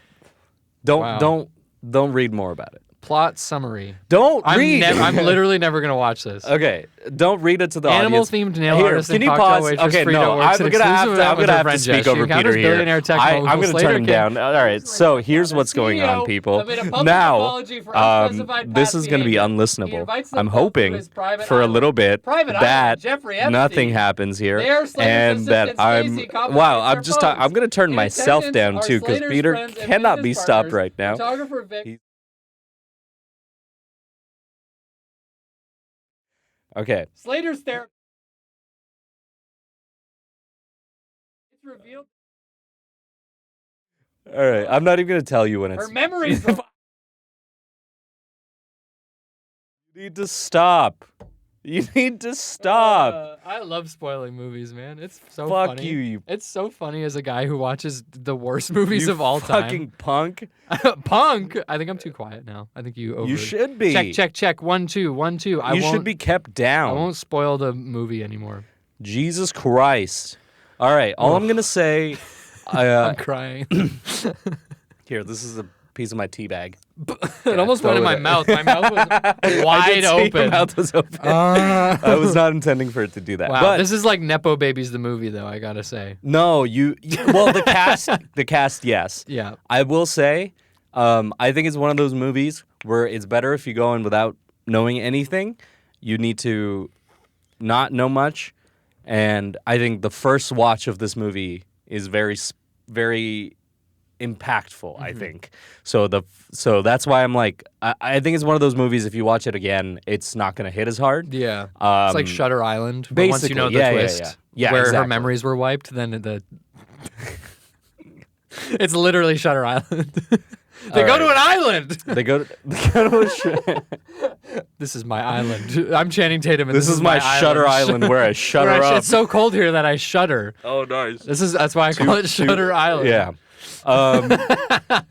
Don't read more about it. Plot summary. Don't read. I'm literally never gonna watch this. Okay, don't read it to the Animal audience. themed nail Here, artist can and you cocktail pause? waitress Okay, Frida no, works I'm an gonna have exclusive to. I'm event with gonna her have to friend speak Jess. She over encounters Peter here. billionaire tech mogul I'm gonna Slater turn him Kim. down. All right, so here's what's going on, CEO people. amid a public Now, apology for unspecified this past is gonna be behavior. He unlistenable. invites them I'm both to hoping his private for a island. little bit Private that island, Jeffrey Epstein. nothing happens here, They are Slater's and that assistant, I'm. Stacey, confiscates Wow, their I'm just. phones. I'm gonna turn In myself attendance down are too because Slater's Peter friends and cannot business be stopped partners, right now. Photographer Vic. Okay. Slater's therapist. It's revealed All right. I'm not even gonna tell you when it's. her memories. You need to stop. You need to stop. I love spoiling movies, man. It's so Fuck funny. you. It's so funny as a guy who watches the worst movies You of all fucking punk. time. Punk. I think I'm too quiet now. I think you over. You should be. Check. 1 2 1 2. You should be kept down. I won't spoil the movie anymore. Jesus Christ. All right. All I'm gonna say. I'm crying. Here, this is a piece of my tea bag. It almost went in my mouth. My mouth was I wide did see your open. mouth was open. I was not intending for it to do that. Wow, But this is like Nepo Babies the movie, though. I gotta say. no, well, the cast, yes. Yeah. I will say, I think it's one of those movies where it's better if you go in without knowing anything. You need to not know much, and I think the first watch of this movie is very, very impactful. I think so. That's why I'm like, I think it's one of those movies. If you watch it again, it's not going to hit as hard. Yeah. It's like Shutter Island. But once you know the basically, twist, yeah, where exactly. her memories were wiped, then the it's literally Shutter Island. They go to an island. They go to This is my island. I'm Channing Tatum, and This is my Shutter Island where I shudder Where up. it's so cold here that I shudder. Oh, nice. That's why I call it Shutter Island. Yeah.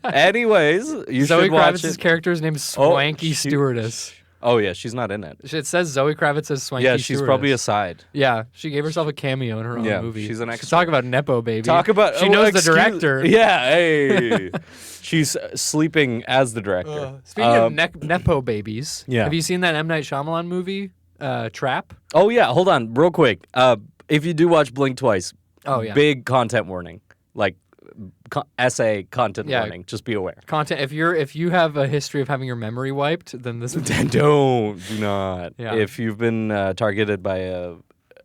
Anyways, you Zoe should watch Kravitz's it. character is named Swanky Stewardess. Oh yeah, she's not in it. It says Zoe Kravitz as Swanky Yeah, Stewardess. she's probably a side. Yeah, she gave herself a cameo in her own Yeah, movie. she's an Should extra. talk about Nepo Baby. Talk about. She knows the director. Yeah, hey. She's sleeping as the director. Speaking of Nepo Babies, Yeah. have you seen that M. Night Shyamalan movie, Trap? Oh yeah, hold on, real quick. If you do watch Blink Twice, Oh, yeah. big content warning, like essay content Yeah. warning. Just be aware. Content. If you have a history of having your memory wiped, then this. Do not. Yeah. If you've been targeted by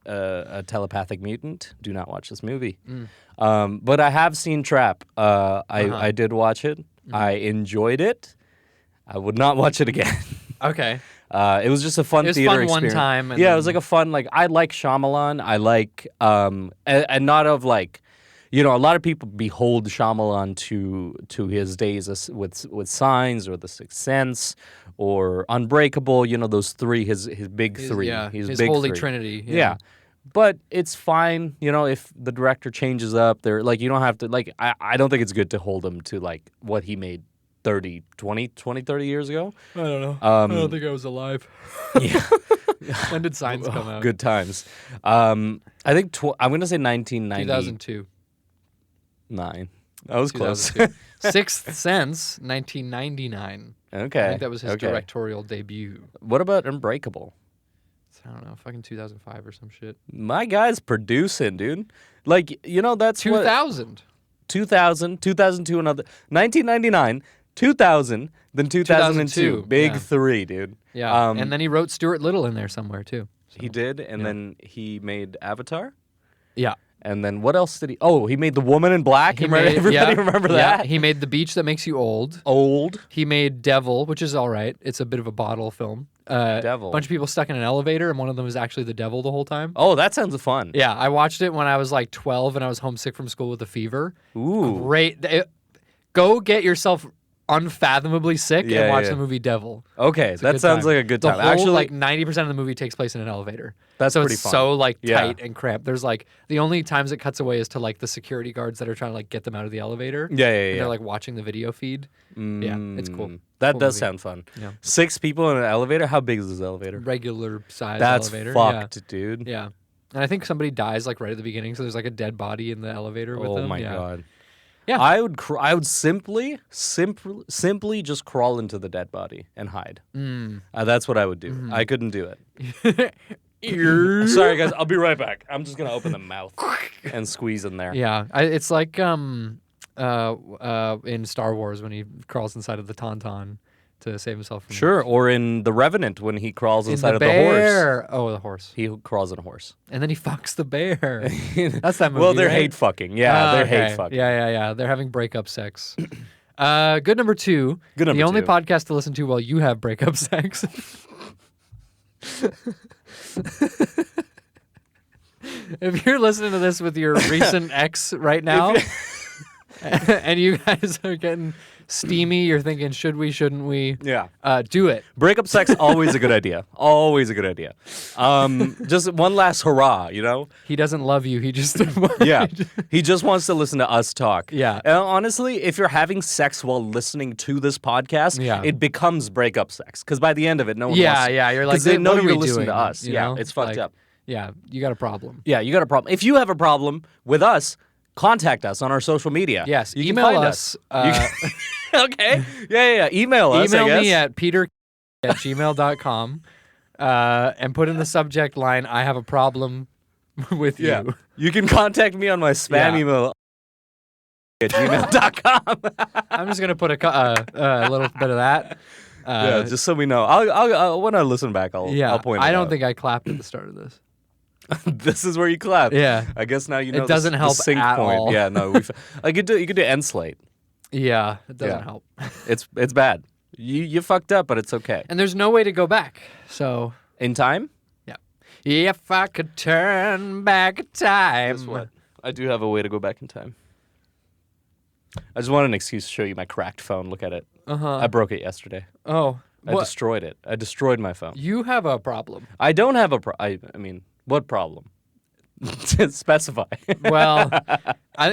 a telepathic mutant, do not watch this movie. But I have seen Trap. I did watch it. I enjoyed it. I would not watch it again. Okay. It was just a fun It was theater fun one experience. time, and Yeah, it then- was like a fun, like, I like Shyamalan. I like, and not of like, you know, a lot of people behold Shyamalan to his days with Signs or The Sixth Sense or Unbreakable. You know, those three, his big three. Yeah, his his big holy three. trinity. Yeah. But it's fine, you know, if the director changes up, they're like, you don't have to, like, I don't think it's good to hold him to, like, what he made 30 years ago. I don't know. I don't think I was alive. Yeah. When did Signs come out? Good times. I think, I'm going to say 1999. 2002. I was close. 2002. Sixth Sense, 1999. Okay. I think that was his directorial debut. What about Unbreakable? I don't know, fucking 2005 or some shit. My guy's producing, dude. Like, you know, that's 2000. 2002, another 1999, 2000, then 2002. Big 3, dude. Yeah, and then he wrote Stuart Little in there somewhere too. So, he did, and then he made Avatar. Yeah. And then what else did he? Oh, he made The Woman in Black. Everybody remember that? Yeah, he made The Beach That Makes You Old. Old. He made Devil, which is all right. It's a bit of a bottle film. Devil. A bunch of people stuck in an elevator, and one of them was actually the devil the whole time. Oh, that sounds fun. Yeah, I watched it when I was like 12 and I was homesick from school with a fever. Ooh. Great. Go get yourself unfathomably sick and watch the movie Devil. Okay, that sounds like a good time. The whole, actually, like 90% of the movie takes place in an elevator. That's so pretty it's fun. so like tight and cramped. There's like the only times it cuts away is to like the security guards that are trying to like get them out of the elevator. Yeah. And they're like watching the video feed. Yeah, it's cool. That cool does movie. sound fun. Yeah. 6 people in an elevator. How big is this elevator? Regular size That's elevator. fucked, dude. Yeah. And I think somebody dies like right at the beginning, so there's like a dead body in the elevator with them. Oh my god. Yeah. I would simply just crawl into the dead body and hide. That's what I would do. I couldn't do it. Sorry guys, I'll be right back. I'm just gonna open the mouth and squeeze in there. Yeah, it's like in Star Wars when he crawls inside of the Tauntaun to save himself from Or in The Revenant when he crawls inside of the bear. horse. Oh, the horse. He crawls in a horse. And then he fucks the bear. That's that movie. Well, they're right? hate fucking. Yeah, they're hate fucking. Yeah. They're having breakup sex. Good number 2. Good number the only 2. podcast to listen to while you have breakup sex. If you're listening to this with your recent ex right now, and you guys are getting steamy, you're thinking, should we, shouldn't we? Yeah. Do it. Breakup sex, always a good idea. Always a good idea. Just one last hurrah, you know? He doesn't love you. He just... Yeah. He just wants to listen to us talk. Yeah. And honestly, if you're having sex while listening to this podcast, it becomes breakup sex. Because by the end of it, no one wants... Yeah. You're like, because they know what are you're we listening doing? to us. You Yeah, know? it's fucked up. Yeah, you got a problem. Yeah, you got a problem. If you have a problem with us, contact us on our social media. Yes, you email can find us. Okay. Yeah. Email us. Email me at peter@gmail.com and put in the subject line, I have a problem with you. Yeah. You can contact me on my spam email at gmail.com. I'm just going to put a little bit of that. Yeah, just so we know. I'll when I listen back, I'll point it out. I don't think I clapped at the start of this. This is where you clap. Yeah. I guess now you know it doesn't help the sync at point. all. Yeah, no. You could do end slate. Yeah, it doesn't help. It's bad. You fucked up, but it's okay. And there's no way to go back. So in time? Yeah. If I could turn back time. Guess what? I do have a way to go back in time. I just wanted an excuse to show you my cracked phone. Look at it. I broke it yesterday. Oh. I destroyed it. I destroyed my phone. You have a problem. I don't have a I mean, what problem? Specify. Well,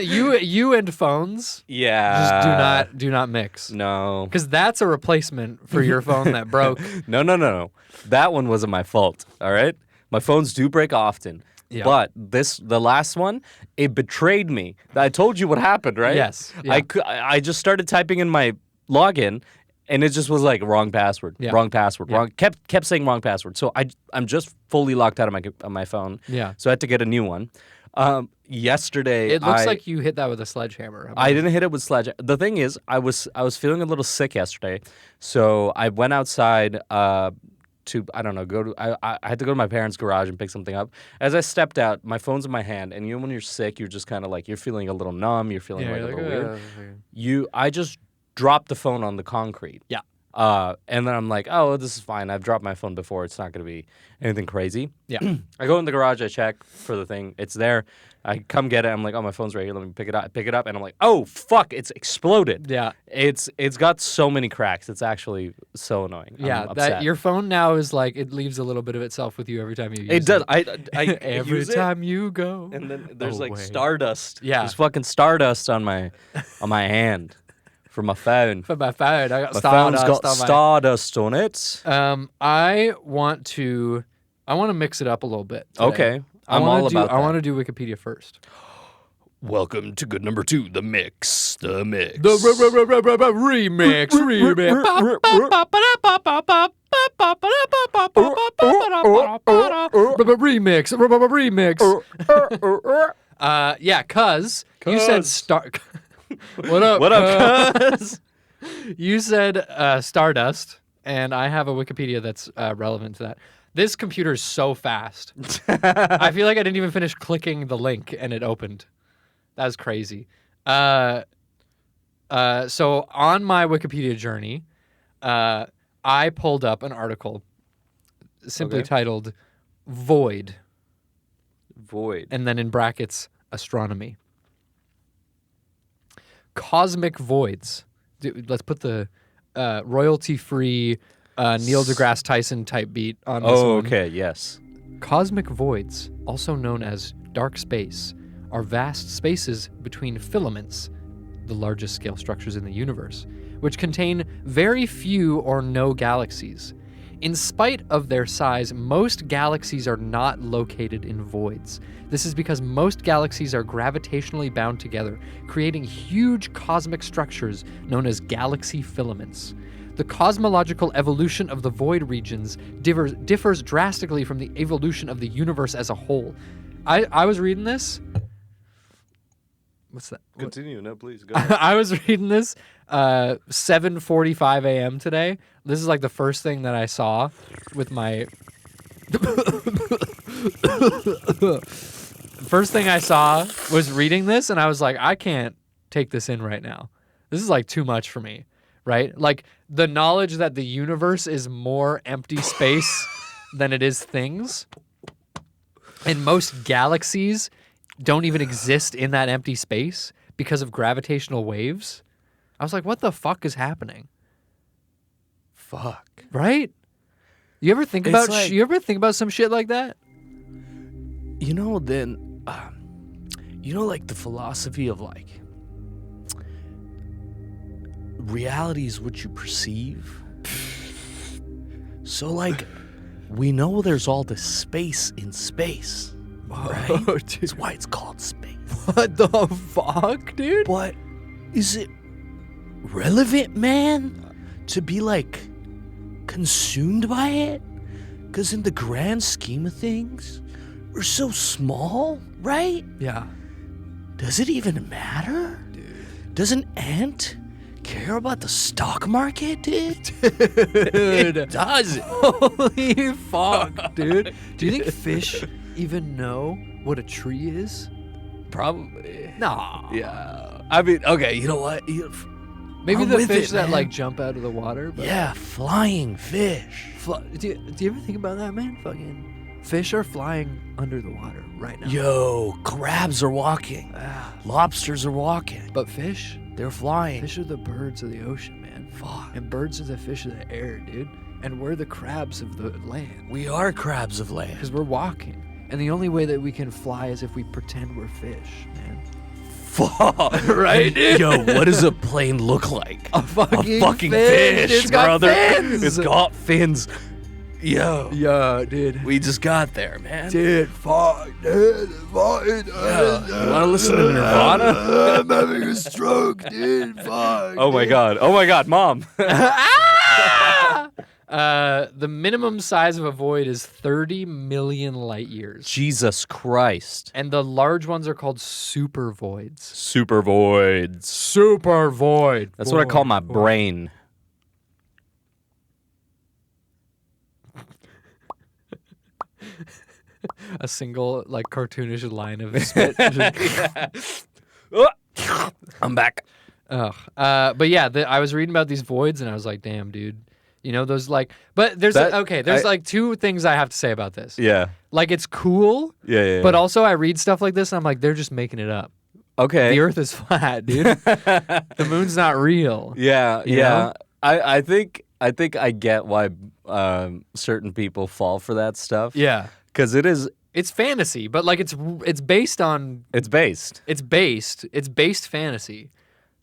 you and phones just do not mix. No. Because that's a replacement for your phone that broke. No. That one wasn't my fault, all right? My phones do break often. Yeah. But the last one, it betrayed me. I told you what happened, right? Yes. Yeah. I just started typing in my login, and it just was like wrong password, wrong password, wrong. Kept saying wrong password. So I'm just fully locked out of my phone. Yeah. So I had to get a new one. Yesterday, it looks like you hit that with a sledgehammer. I didn't hit it with sledgehammer. The thing is, I was feeling a little sick yesterday, so I went outside. To I don't know, I had to go to my parents' garage and pick something up. As I stepped out, my phone's in my hand, and you know when you're sick, you're just kind of like you're feeling a little numb, you're feeling like a little weird. I just dropped the phone on the concrete. Yeah. And then I'm like, oh, this is fine. I've dropped my phone before. It's not going to be anything crazy. Yeah. I go in the garage. I check for the thing. It's there. I come get it. I'm like, oh, my phone's right here. Let me pick it up. I pick it up, and I'm like, oh, fuck, it's exploded. Yeah. It's got so many cracks. It's actually so annoying. Yeah, I'm upset. that your phone now is like it leaves a little bit of itself with you every time you use it. It does. I every use time you go. and then there's like away. stardust. Yeah. There's fucking stardust on my hand for my phone. For my phone, I got My phone's stardust got on my. stardust on it. I want to mix it up a little bit. Today. Okay, I'm all about that. I want to do Wikipedia first. Welcome to good number 2, the mix. The mix. Remix. Remix. Yeah, cuz you said What up? What up, cuz? You said Stardust, and I have a Wikipedia that's relevant to that. This computer is so fast. I feel like I didn't even finish clicking the link, and it opened. That's crazy. So on my Wikipedia journey, I pulled up an article simply titled Void, and then in brackets, astronomy. Cosmic voids. Dude, let's put the royalty-free Neil deGrasse Tyson type beat on this one. Oh, okay, yes. Cosmic voids, also known as dark space, are vast spaces between filaments, the largest scale structures in the universe, which contain very few or no galaxies. In spite of their size, most galaxies are not located in voids. This is because most galaxies are gravitationally bound together, creating huge cosmic structures known as galaxy filaments. The cosmological evolution of the void regions differs drastically from the evolution of the universe as a whole. I was reading this. What's that? Continue, no, please, go I was reading this 7:45 a.m. today. This is like the first thing that I saw with my... First thing I saw was reading this, and I was like, I can't take this in right now. This is like too much for me, right? Like the knowledge that the universe is more empty space than it is things. And most galaxies don't even exist in that empty space because of gravitational waves. I was like, what the fuck is happening? Fuck. Right? You ever think about some shit like that? You know, then, like the philosophy of like, reality is what you perceive. So like, we know there's all this space in space, right? Oh, dude. That's why it's called space. What the fuck, dude? But is it relevant, man, to be like consumed by it? Because in the grand scheme of things, we're so small, right? Yeah. Does it even matter? Dude. Does an ant care about the stock market, dude? Dude. It does. Holy fuck, dude. Do you think fish even know what a tree is? Probably. Nah. Yeah. I mean, okay, you know what? Maybe I'm the with fish it, that man. like jump out of the water. But Yeah, flying fish. do you ever think about that, man? Fucking fish are flying under the water right now. Yo, crabs are walking. Lobsters are walking. But fish They're flying. are the birds of the ocean, man. Fuck. And birds are the fish of the air, dude. And we're the crabs of the land. We are crabs of land. Because we're walking. And the only way that we can fly is if we pretend we're fish, man. Fuck. Right, dude? Yo, what does a plane look like? A fucking fucking fin. fish, It's got brother. fins. It's got fins. Yo. Yeah, dude. We just got there, man. Dude, fuck, dude. Fuck, You want to listen to Nirvana? I'm having a stroke, dude. Fuck. Oh my god, Mom. The minimum size of a void is 30 million light years. Jesus Christ. And the large ones are called supervoids. Supervoids. Super void. That's what I call my brain. A single, like, cartoonish line of spit. I'm back. Ugh. But yeah, I was reading about these voids, and I was like, damn, dude. You know those like. But there's like two things I have to say about this. Yeah. Like it's cool. Yeah. But also I read stuff like this, and I'm like, they're just making it up. Okay. The Earth is flat, dude. The moon's not real. Yeah. You Yeah. know? I think I get why certain people fall for that stuff. Yeah. Because It's fantasy, but like it's based on. It's based. It's based fantasy,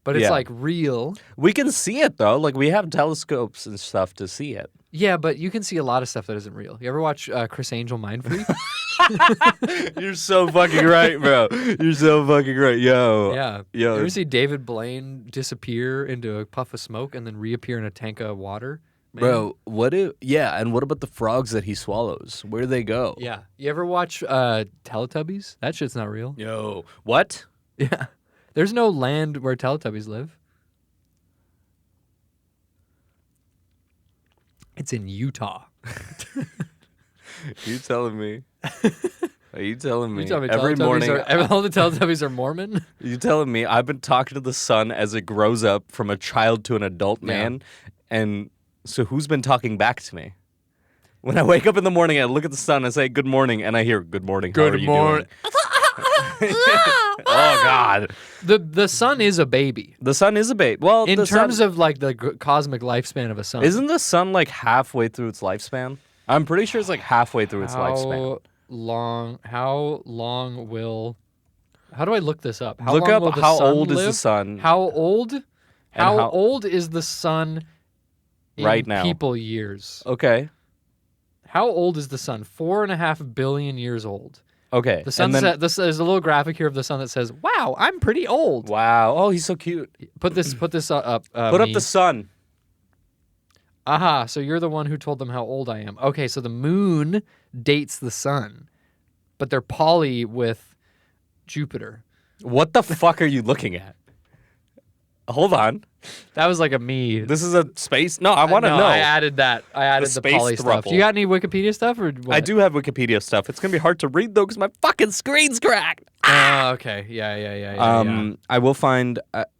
but it's Yeah. like real. We can see it though. Like we have telescopes and stuff to see it. Yeah, but you can see a lot of stuff that isn't real. You ever watch Chris Angel Mind Freak? You're so fucking right, bro. You're so fucking right. Yo. Yeah. Yo. You ever see David Blaine disappear into a puff of smoke and then reappear in a tank of water? Man. Bro, and what about the frogs that he swallows? Where do they go? Yeah. You ever watch Teletubbies? That shit's not real. Yo. What? Yeah. There's no land where Teletubbies live. It's in Utah. You telling me? Are you telling me? You tell me every morning? all the Teletubbies are Mormon? You telling me I've been talking to the sun as it grows up from a child to an adult man, and so who's been talking back to me? When I wake up in the morning, I look at the sun, I say good morning, and I hear good morning. How are you doing? Oh God. The sun is a baby. The sun is a babe. Well, In terms of like the cosmic lifespan of a sun. isn't the sun like halfway through its lifespan? I'm pretty sure it's like halfway through its lifespan. How do I look this up? How Look long up will the how sun old is the live? sun How old? How how- old is the sun in Right now. people years? Okay. How old is the sun? 4.5 billion years old. Okay. The sun. and then, There's a little graphic here of the sun that says, "Wow, I'm pretty old." wow. Oh, he's so cute. Put this up. Put up the sun. Aha, so you're the one who told them how old I am. Okay, so the moon dates the sun, but they're poly with Jupiter. What the fuck are you looking at? Hold on. That was like a me. This is a space. No, I want to No, know. I added that. I added the space poly stuff. thruple. You got any Wikipedia stuff or what? I do have Wikipedia stuff. It's gonna be hard to read though because my fucking screen's cracked. Oh, okay. Yeah. I will find.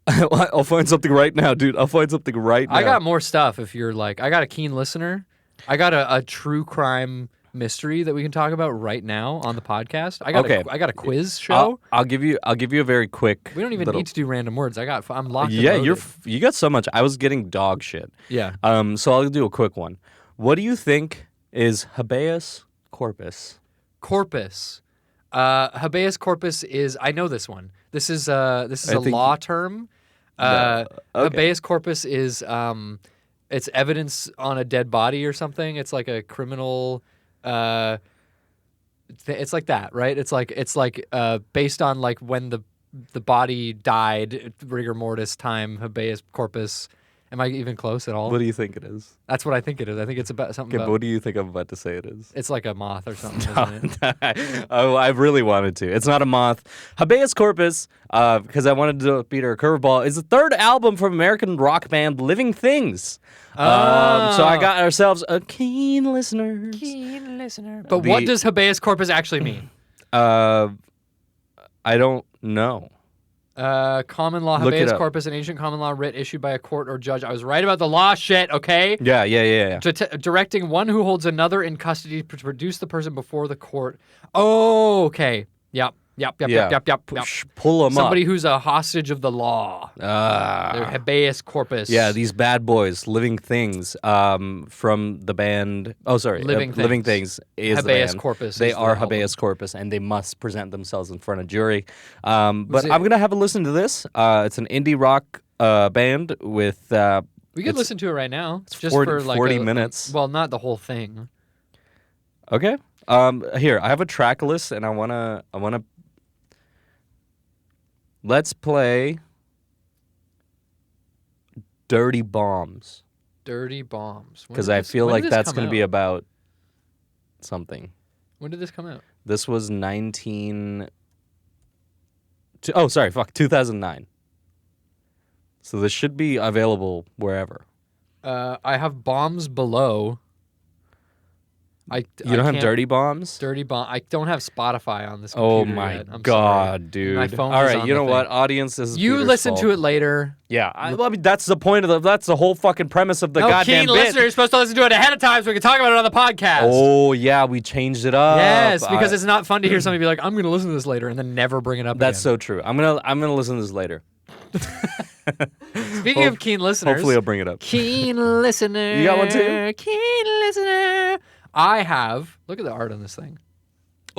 I'll find something right now, dude. I'll find something right now. I got more stuff if you're like, I got a keen listener. I got a true crime mystery that we can talk about right now on the podcast. I got a quiz show. I'll give you a very quick. We don't even need to do random words. I'm locked. Yeah, and loaded. you got so much. I was getting dog shit. Yeah. So I'll do a quick one. What do you think is habeas corpus? Corpus. Habeas corpus is. I know this one. This is a think- law term. Okay. Habeas corpus is it's evidence on a dead body or something. It's like a criminal. It's like that, right? It's like based on like when the body died, rigor mortis time, habeas corpus. Am I even close at all? What do you think it is? That's what I think it is. I think it's about something. Okay, About, but what do you think I'm about to say it is? it's like a moth or something, isn't it? Oh, I really wanted to. It's not a moth. Habeas corpus, because I wanted to beat her a curveball, is the third album from American rock band Living Things. So I got ourselves a keen listener. Keen listener. But what does habeas corpus actually mean? I don't know. Common law Look it habeas up. corpus, an ancient common law writ issued by a court or judge. I was right about the law shit, okay? Yeah. Directing one who holds another in custody to produce the person before the court. Oh, okay. Yep. Pull them Somebody who's a hostage of the law. up. They're habeas corpus. Yeah, these bad boys, Living Things, from the band. Oh, sorry, Living Living Things. Things is Habeas the band. corpus They is the are album. habeas corpus, and they must present themselves in front of jury. But it- I'm gonna have a listen to this. It's an indie rock band with. We could it's- listen to it right now. Just 40 for like 40 minutes. Well, not the whole thing. Okay. Here I have a track list, and I wanna. Let's play. Dirty Bombs, Dirty Bombs. because I feel like that's gonna be about something. When did this come out? This was 2009. So this should be available wherever. I have Bombs Below. I You don't have can't- Dirty Bombs? Dirty Bomb. I don't have Spotify on this computer Oh my yet. I'm god, sorry. dude! My phone All is right, on you the know what? thing. Audience, this is You Peter's listen fault. to it later. Yeah, I mean that's the point of that's the whole fucking premise of the No, goddamn keen bit. listener, you're supposed to listen to it ahead of time so we can talk about it on the podcast. Oh yeah, we changed it up. Yes, because it's not fun to hear somebody be like, "I'm going to listen to this later," and then never bring it up. That's again. so true. I'm gonna listen to this later. Speaking of keen listeners, Hopefully, I'll bring it up. keen listener, You got one too? Keen listener. I have. Look at the art on this thing.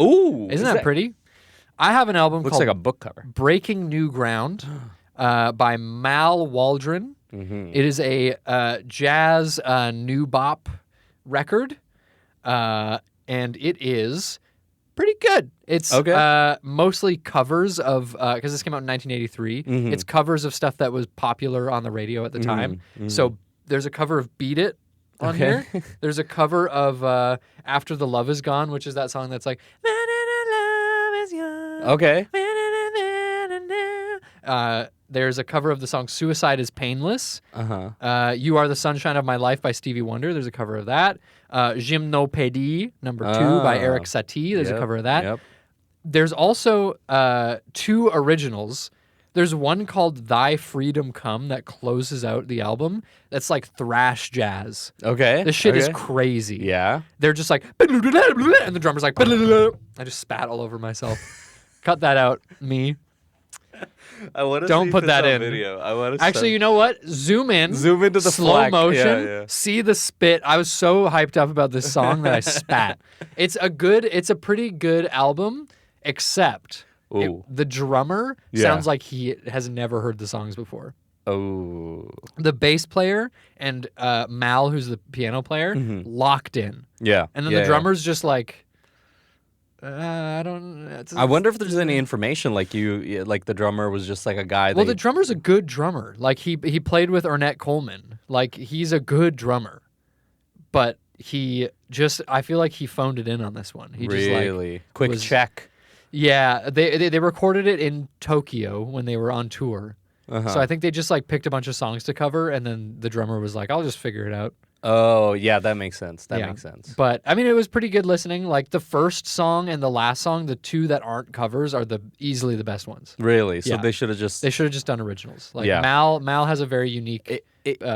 Ooh, Isn't that pretty? I have an album Looks called like a book cover. Breaking New Ground by Mal Waldron. Mm-hmm. It is a jazz new bop record, and it is pretty good. It's mostly covers of, because this came out in 1983, Mm-hmm. it's covers of stuff that was popular on the radio at the time. Mm-hmm. So there's a cover of Beat It on here. There's a cover of After the Love Is Gone, which is that song that's like, love is gone. Okay. There's a cover of the song Suicide is Painless. Uh-huh. You Are the Sunshine of My Life by Stevie Wonder. There's a cover of that. Gymnopédie, number 2 by Eric Satie. There's a cover of that. Yep. There's also 2 originals. There's one called Thy Freedom Come that closes out the album. That's like thrash jazz. Okay. This shit is crazy. Yeah. They're just like, and the drummer's like, I just spat all over myself. Cut that out, me. I want Don't put that in. Video. I want to Actually, you know what? Zoom in. Zoom into the slow flag. motion. Yeah, yeah. See the spit. I was so hyped up about this song that I spat. It's a pretty good album, except Ooh. the drummer sounds like he has never heard the songs before. Oh. The bass player and Mal, who's the piano player, locked in. Yeah. And then yeah, the drummer's just like, I don't. I wonder if there's any information like like the drummer was just like a guy. Well, the drummer's a good drummer. Like he played with Ornette Coleman. Like he's a good drummer, but I feel like he phoned it in on this one. He just like quick check. Yeah, they recorded it in Tokyo when they were on tour. Uh-huh. So I think they just like picked a bunch of songs to cover, and then the drummer was like, "I'll just figure it out." Oh yeah, that makes sense. That makes sense. But I mean, it was pretty good listening. Like the first song and the last song, the 2 that aren't covers are easily the best ones. Really? So Yeah. they should have just. They should have just done originals. Like Yeah. Mal has a very unique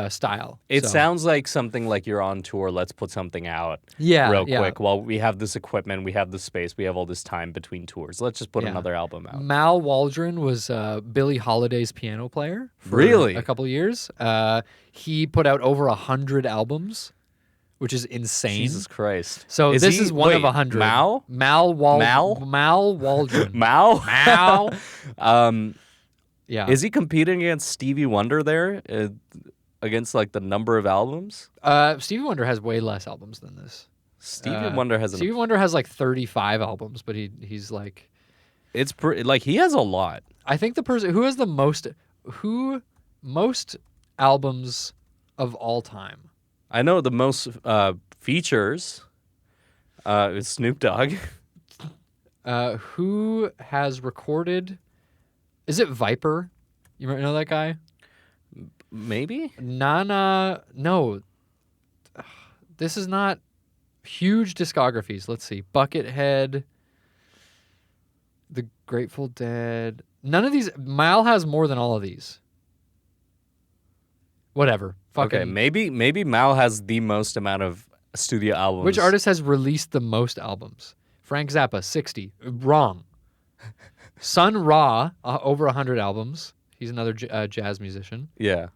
style. It so. sounds like something like you're on tour. Let's put something out real quick. While we have this equipment, we have the space, we have all this time between tours. Let's just put another album out. Mal Waldron was Billie Holiday's piano player for Really? a couple years. He put out over 100 albums, which is insane. Jesus Christ. So this is one of 100. Mal? Mal Waldron. Mal? Mal. Yeah. Is he competing against Stevie Wonder there? Against like the number of albums? Stevie Wonder has way less albums than this. Stevie Wonder has Stevie Wonder has like 35 albums, but he's like, it's like he has a lot. I think the person who has the most albums of all time. I know the most features is Snoop Dogg. Who has recorded? Is it Viper? You know that guy? Maybe? Nana. No. This is not huge discographies. Let's see. Buckethead. The Grateful Dead. None of these. Mal has more than all of these. Whatever. Okay, maybe Mal has the most amount of studio albums. Which artist has released the most albums? Frank Zappa, 60. Wrong. Sun Ra, over 100 albums. He's another jazz musician. Yeah.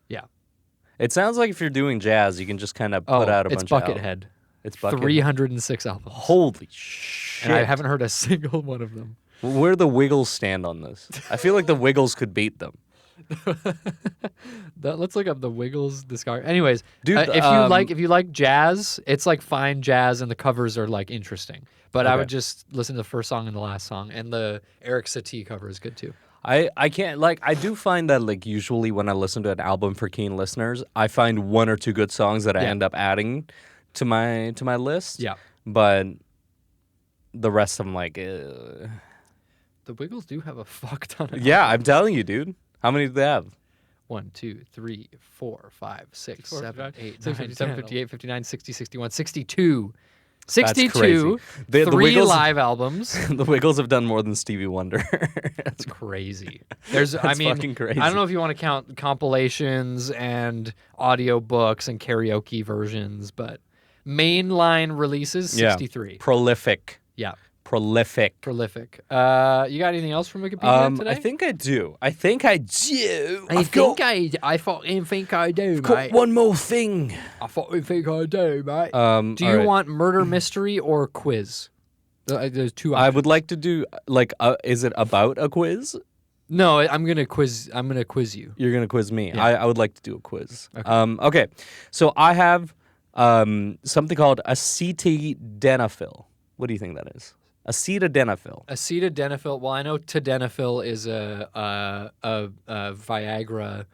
Yeah. It sounds like if you're doing jazz, you can just kind of put out a bunch of Buckethead. It's Buckethead. 306 albums. Holy shit. And I haven't heard a single one of them. Where do the Wiggles stand on this? I feel like the Wiggles could beat them. Let's look up the Wiggles discography. Anyways, Dude, if you like jazz, it's like fine jazz, and the covers are like interesting. But I would just listen to the first song and the last song, and the Eric Satie cover is good too. I can't I do find that like usually when I listen to an album for keen listeners, I find 1 or 2 good songs that I end up adding to my list. Yeah. But the rest I'm like, The Wiggles do have a fuck ton of yeah, albums. I'm telling you, dude. How many do they have? 1, 2, 3, 4, 5, 6, 7, 8, 6, 9, 57, 10, 58, 59, 60, 61, 62. That's 62, crazy. The three Wiggles, live albums. the Wiggles have done more than Stevie Wonder. That's crazy. There's, That's fucking crazy. I don't know if you want to count compilations and audio books and karaoke versions, but mainline releases, 63. Prolific. Yeah. Prolific. Prolific. You got anything else from Wikipedia today? I think I do. I think I do. I fucking think I do, got mate. one more thing. I fucking think I do, mate. Do all you right. want murder mystery or quiz? There's two options. I would like to do is it about a quiz? No, I'm gonna quiz you. You're gonna quiz me. Yeah. I would like to do a quiz. Okay. Okay. So I have something called acetadenophyl. What do you think that is? Acetadenophyl. Acetadenophyl. Well, I know tadenophil is a Viagra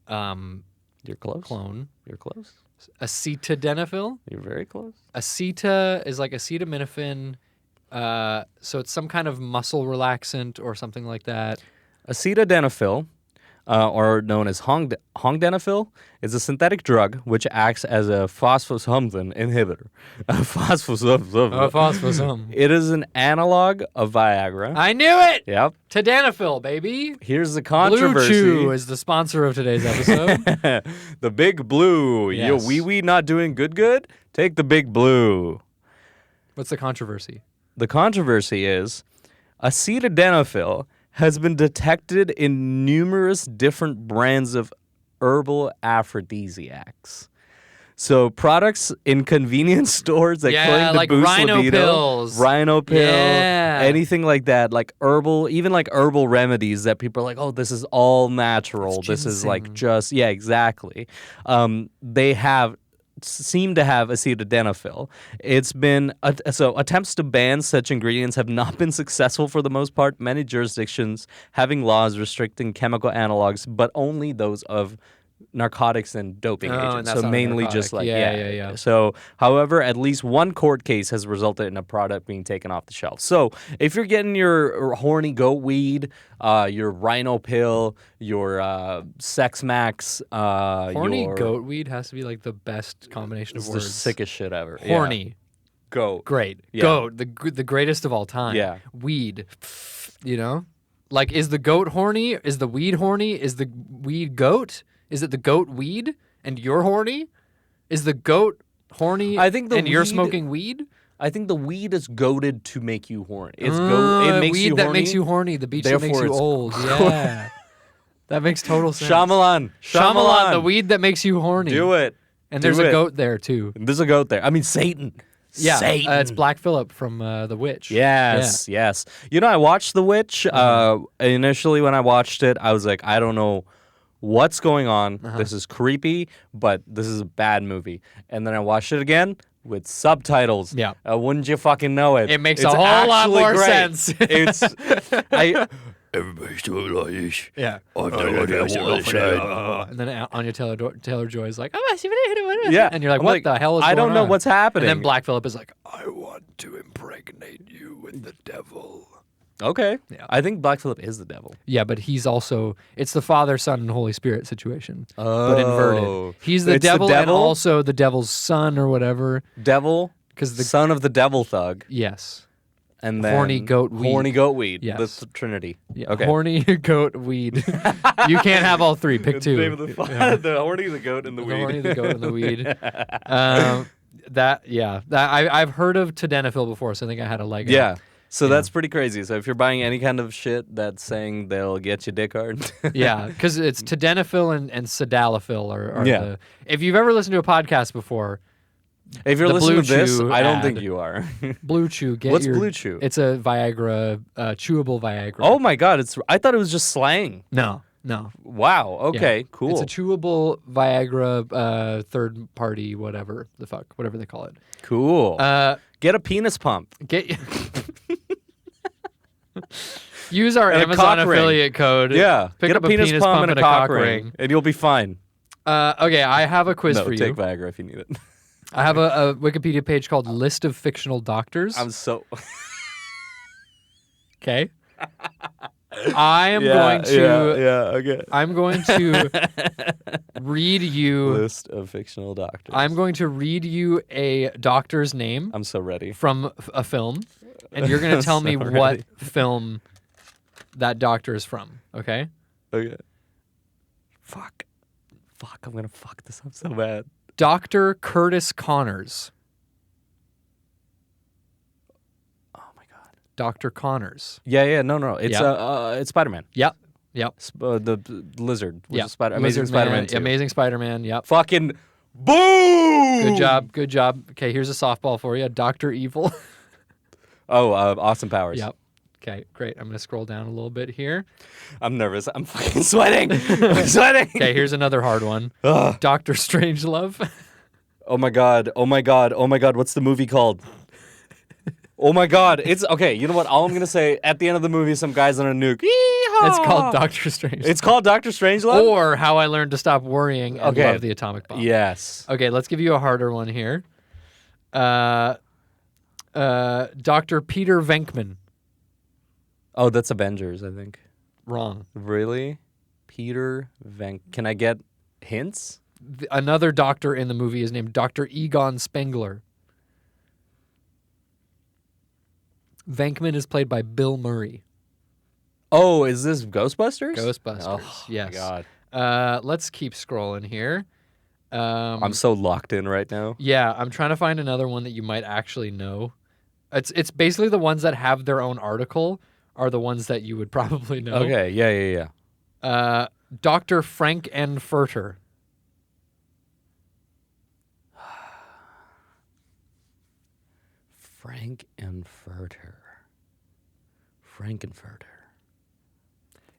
You're close. clone. You're close. Acetadenophyl. You're very close. Aceta is like acetaminophen. So it's some kind of muscle relaxant or something like that. Acetadenophyl, or known as hongdenophyl, is a synthetic drug which acts as a phosphosomething inhibitor. Phosphosome. It is an analog of Viagra. I knew it. Yep. Tadenophil, baby. Here's the Blue controversy. Chew is the sponsor of today's episode. The Big Blue. Yes. Your wee not doing good? Take the Big Blue. What's the controversy? The controversy is acetadenophyl has been detected in numerous different brands of herbal aphrodisiacs. So products in convenience stores that claim to like boost rhino libido, pills. rhino pill, Yeah. anything like that, like even like herbal remedies that people are like, oh, this is all natural. It's This is like ginseng. just exactly. They seem to have acetadenophyl. It's been so attempts to ban such ingredients have not been successful for the most part. Many jurisdictions having laws restricting chemical analogs, but only those of narcotics and doping Oh, and agents. that's So not a mainly narcotic. just like Yeah. So, however, at least one court case has resulted in a product being taken off the shelf. So, if you're getting your horny goat weed, your rhino pill, your sex max, Horny your goat weed has to be like the best combination of It's the words. sickest shit ever. Horny. Yeah. Goat. Great. Yeah. Goat. The greatest of all time. Yeah. Weed. You know? Like, is the goat horny? Is the weed horny? Is the weed goat? Is it the goat weed and you're horny? Is the goat horny I think the and you're weed- smoking weed? I think the weed is goaded to make you horny. It's it makes weed you that horny. makes you horny. The beach that makes Therefore you it's old. Yeah. That makes total sense. Shyamalan. Shyamalan, the weed that makes you horny. Do it. And Do there's it. a goat there too. There's a goat there. I mean, Satan. Yeah, Satan. it's Black Phillip from The Witch. Yes, yes. You know, I watched The Witch. Initially, when I watched it, I was like, I don't know what's going on. This is creepy, but this is a bad movie. And then I watched it again with subtitles. Yeah. Wouldn't you fucking know it? It makes It's a whole lot actually more great. sense. It's Everybody's doing like this. Yeah. I've done what I want to say. And then Anya Taylor-Joy is like, yeah. and you're like, I'm what the hell is I going don't know on? what's happening. And then Black Phillip is like, I want to impregnate you with the devil. Okay. Yeah. I think Black Phillip is the devil. yeah, but he's also, it's the Father, Son, and Holy Spirit situation, but Oh. inverted. He's the It's the devil, and devil? also the devil's son or whatever. Devil, 'Cause the- son of the devil thug, Yes. and then Horny goat weed. Horny goat weed. Yes. That's the Trinity. Yeah. Okay. Horny goat weed. You can't have all three. Pick It's two. the name of the the horny, the goat, and the weed. horny, the goat, and the weed. I've heard of tadenophil before, so I think I had a leg up. Yeah. So Yeah. that's pretty crazy. So if you're buying any kind of shit that's saying they'll get you dick hard, Yeah, because it's tadenophil and sildenafil are Yeah. the. If you've ever listened to a podcast before, if you're The listening Blue to this, Chew I don't ad. think you are. Blue Chew, get What's your, Blue Chew? It's a Viagra, chewable Viagra. Oh my god, I thought it was just slang. no. Wow. Okay. Yeah. Cool. It's a chewable Viagra, third party, whatever they call it. Cool. Get a penis pump. Get use our And a Amazon cock ring. affiliate code. Yeah. Pick Get up a penis pump and a cock ring, and you'll be fine. Okay, I have a quiz No, for take you. Viagra if you need it. I have a Wikipedia page called List of Fictional Doctors. I'm so. Okay. I am going to. Okay. I'm going to read you. List of fictional doctors. I'm going to read you a doctor's name I'm so ready. from a film, and you're going to tell me So what ready. film that doctor is from. Okay. Okay. Fuck, I'm gonna fuck this up so bad. Dr. Curtis Connors. Oh my god. Dr. Connors. Yeah, no. It's Yeah. it's Spider-Man. Yep. The lizard. Which Yep. is Amazing Lizard Spider-Man Man, 2. Amazing Spider-Man. Yep. Fucking boom! Good job. Okay, here's a softball for you. Dr. Evil. Oh, Austin Powers. Yep. Okay, great. I'm going to scroll down a little bit here. I'm nervous. I'm fucking sweating. I'm sweating. Okay, here's another hard one. Ugh. Dr. Strangelove. Oh my god. What's the movie called? Oh my god. It's okay. You know what? All I'm gonna say at the end of the movie, some guys on a nuke. Yeehaw! It's called Dr. Strangelove. It's called Doctor Strangelove. Or How I Learned to Stop Worrying and Okay. Love the Atomic Bomb. Yes. Okay, let's give you a harder one here. Dr. Peter Venkman. Oh, that's Avengers, I think. Wrong. Really? Peter Can I get hints? Another doctor in the movie is named Dr. Egon Spengler. Venkman is played by Bill Murray. Oh, is this Ghostbusters? Ghostbusters. Oh Yes. my god. Let's keep scrolling here. I'm so locked in right now. Yeah, I'm trying to find another one that you might actually know. It's basically the ones that have their own article are the ones that you would probably know. Okay, yeah. Dr. Frank N. Furter. Frankenfurter.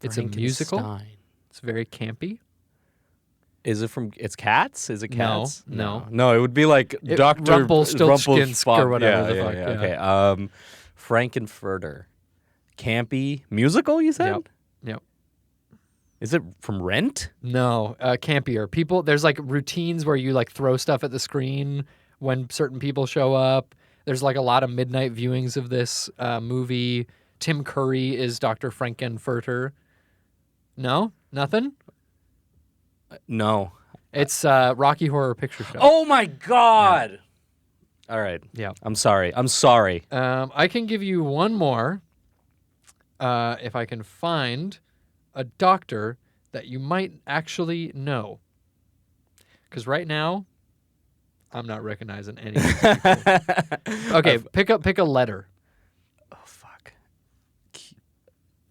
It's a musical. Frankenstein. It's very campy. Is it from? It's Cats. Is it No, Cats? no. No, it would be like Doctor Rumpelstiltskin or whatever the fuck, yeah. Okay. Frankenfurter. Campy musical. You said. Yep. Is it from Rent? No, campier. People, there's like routines where you like throw stuff at the screen when certain people show up. There's like a lot of midnight viewings of this movie. Tim Curry is Dr. Frankenfurter. No? Nothing? No. It's Rocky Horror Picture Show. Oh my God. Yeah. All right. Yeah. I'm sorry. I can give you one more if I can find a doctor that you might actually know. Because right now, I'm not recognizing any of these people. Okay, pick a letter. Oh fuck.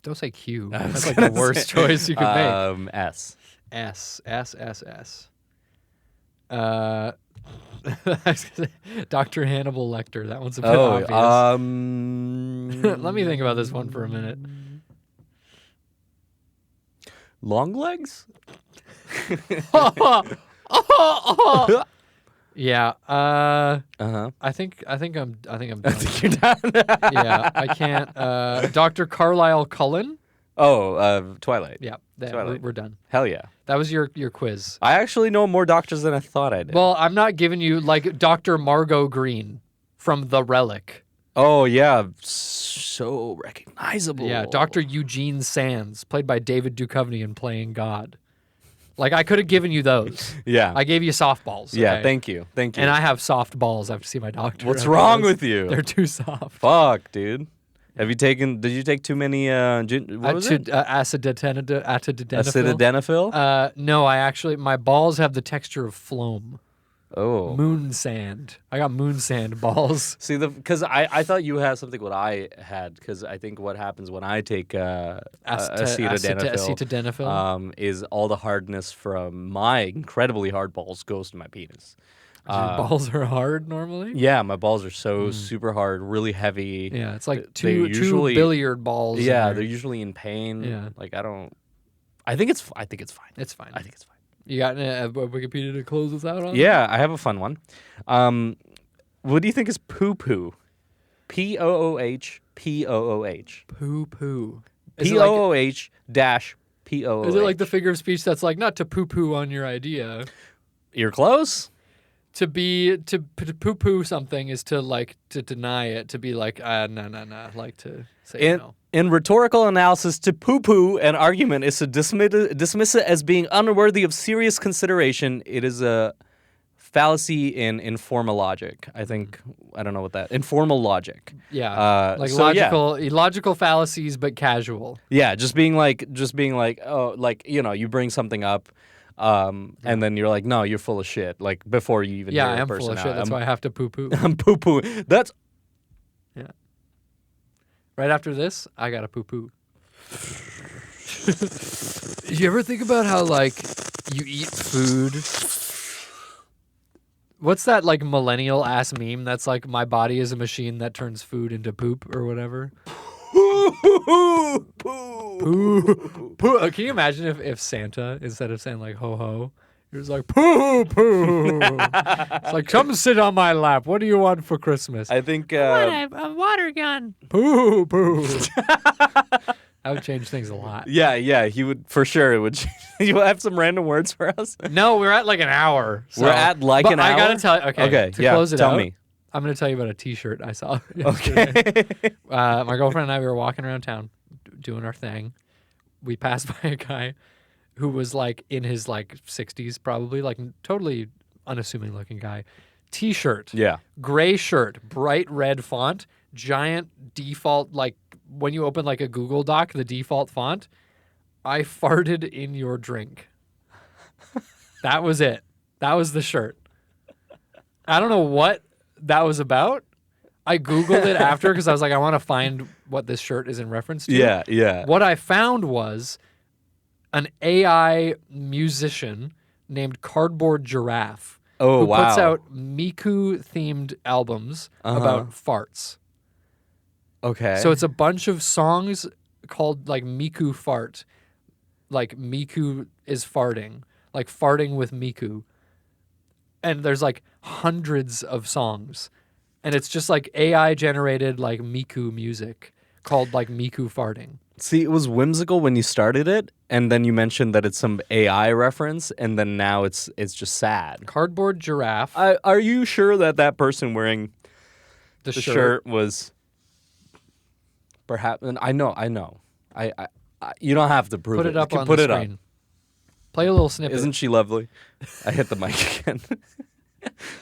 Don't say Q. That's like the worst choice you could make. S. S. Dr. Hannibal Lecter. That one's a bit obvious. Let me think about this one for a minute. Long legs? Yeah. Uh-huh. I think I'm done. I think you're done. Yeah, I can't. Dr. Carlisle Cullen. Oh, Twilight. Yeah, Twilight. we're done. Hell yeah. That was your quiz. I actually know more doctors than I thought I did. Well, I'm not giving you like Dr. Margot Green from The Relic. Oh, yeah. So recognizable. Yeah, Dr. Eugene Sands, played by David Duchovny in Playing God. Like, I could have given you those. Yeah. I gave you softballs. Yeah, okay? thank you. Thank you. And I have soft balls. I have to see my doctor. What's after wrong this. with you? They're too soft. Fuck, dude. Did you take too many, what was it? Acidotenadil. Acidodenafil? No, my balls have the texture of phloem. Oh. Moon sand. I got moon sand balls. See, because I thought you had something what I had, because I think what happens when I take acetadenafil is all the hardness from my incredibly hard balls goes to my penis. Your balls are hard normally? Yeah, my balls are so super hard, really heavy. Yeah, it's like They two usually- billiard balls. Yeah, in they're there. usually in pain. Yeah. Like I think it's fine. It's fine. I think it's fine. You got a Wikipedia to close us out on? Yeah, I have a fun one. What do you think is pooh-pooh? P-O-O-H, P-O-O-H. Pooh-pooh. P-O-O-H dash P-O-O-H. Is it like the figure of speech that's like, not to poo-poo on your idea? You're close? To poo-poo something is to like to deny it, to be like no, like to say no. In rhetorical analysis, to poo-poo an argument is to dismiss it as being unworthy of serious consideration. It is a fallacy in informal logic. I think I don't know what that informal logic. Yeah, like logical fallacies, but casual. Yeah, just being like, oh, like you bring something up, and then you're like, no, you're full of shit. Like before you even hear I the am person full of out. shit. That's why I have to poo-poo. I'm poo-poo. That's Right after this, I got to poo-poo. You ever think about how like you eat food? What's that like millennial ass meme that's like my body is a machine that turns food into poop or whatever? Poo. Can you imagine if Santa, instead of saying like ho ho, he was like poo. It's like, come sit on my lap. What do you want for Christmas? I think I want a water gun. Poo. That would change things a lot. Yeah, he would for sure. It would. You have some random words for us? No, we're at like an hour. So. We're at like an hour. I gotta tell you. Okay. To close it tell out, me. I'm gonna tell you about a T-shirt I saw. Okay. My girlfriend and I were walking around town, doing our thing. We passed by a guy who was like in his like 60s, probably like totally unassuming looking guy. T-shirt. Yeah. Gray shirt, bright red font, giant default like. When you open like a Google Doc, the default font, I farted in your drink. That was it. That was the shirt. I don't know what that was about. I Googled it after because I was like, I want to find what this shirt is in reference to. Yeah. What I found was an AI musician named Cardboard Giraffe Oh, who wow. puts out Miku-themed albums about farts. Okay. So it's a bunch of songs called like Miku Fart. Like Miku is farting. Like farting with Miku. And there's like hundreds of songs. And it's just like AI generated like Miku music called like Miku farting. See, it was whimsical when you started it, and then you mentioned that it's some AI reference, and then now it's just sad. Cardboard Giraffe. Are you sure that person wearing the shirt was perhaps? And I know. I you don't have to prove Put it up on put the it screen. Play a little snippet. Isn't she lovely? I hit the mic again.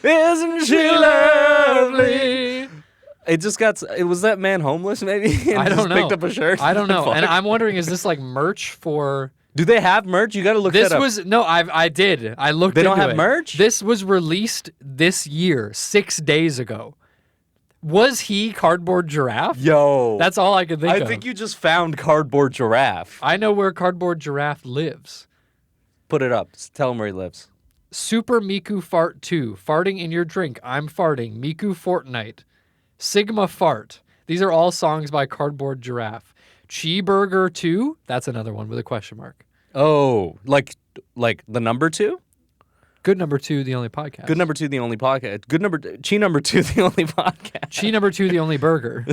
Isn't she lovely? It just got. It was that man homeless maybe. And I don't just know. Picked up a shirt. I don't know. Fuck. And I'm wondering, is this like merch for? Do they have merch? You got to look This that up. was no. I did. I looked. They don't into have it. merch? This was released this year, 6 days ago. Was he Cardboard Giraffe? Yo, That's all I could think of. I think you just found Cardboard Giraffe. I know where Cardboard Giraffe lives. Put it up. Just tell him where he lives. Super Miku Fart 2. Farting in your drink. I'm farting. Miku Fortnite. Sigma Fart. These are all songs by Cardboard Giraffe. Cheeburger 2. That's another one with a question mark. Oh, like the number 2? Good number 2, the only podcast. Good number 2, the only podcast. Good number Chi number 2, the only podcast. Chi number 2, the only burger.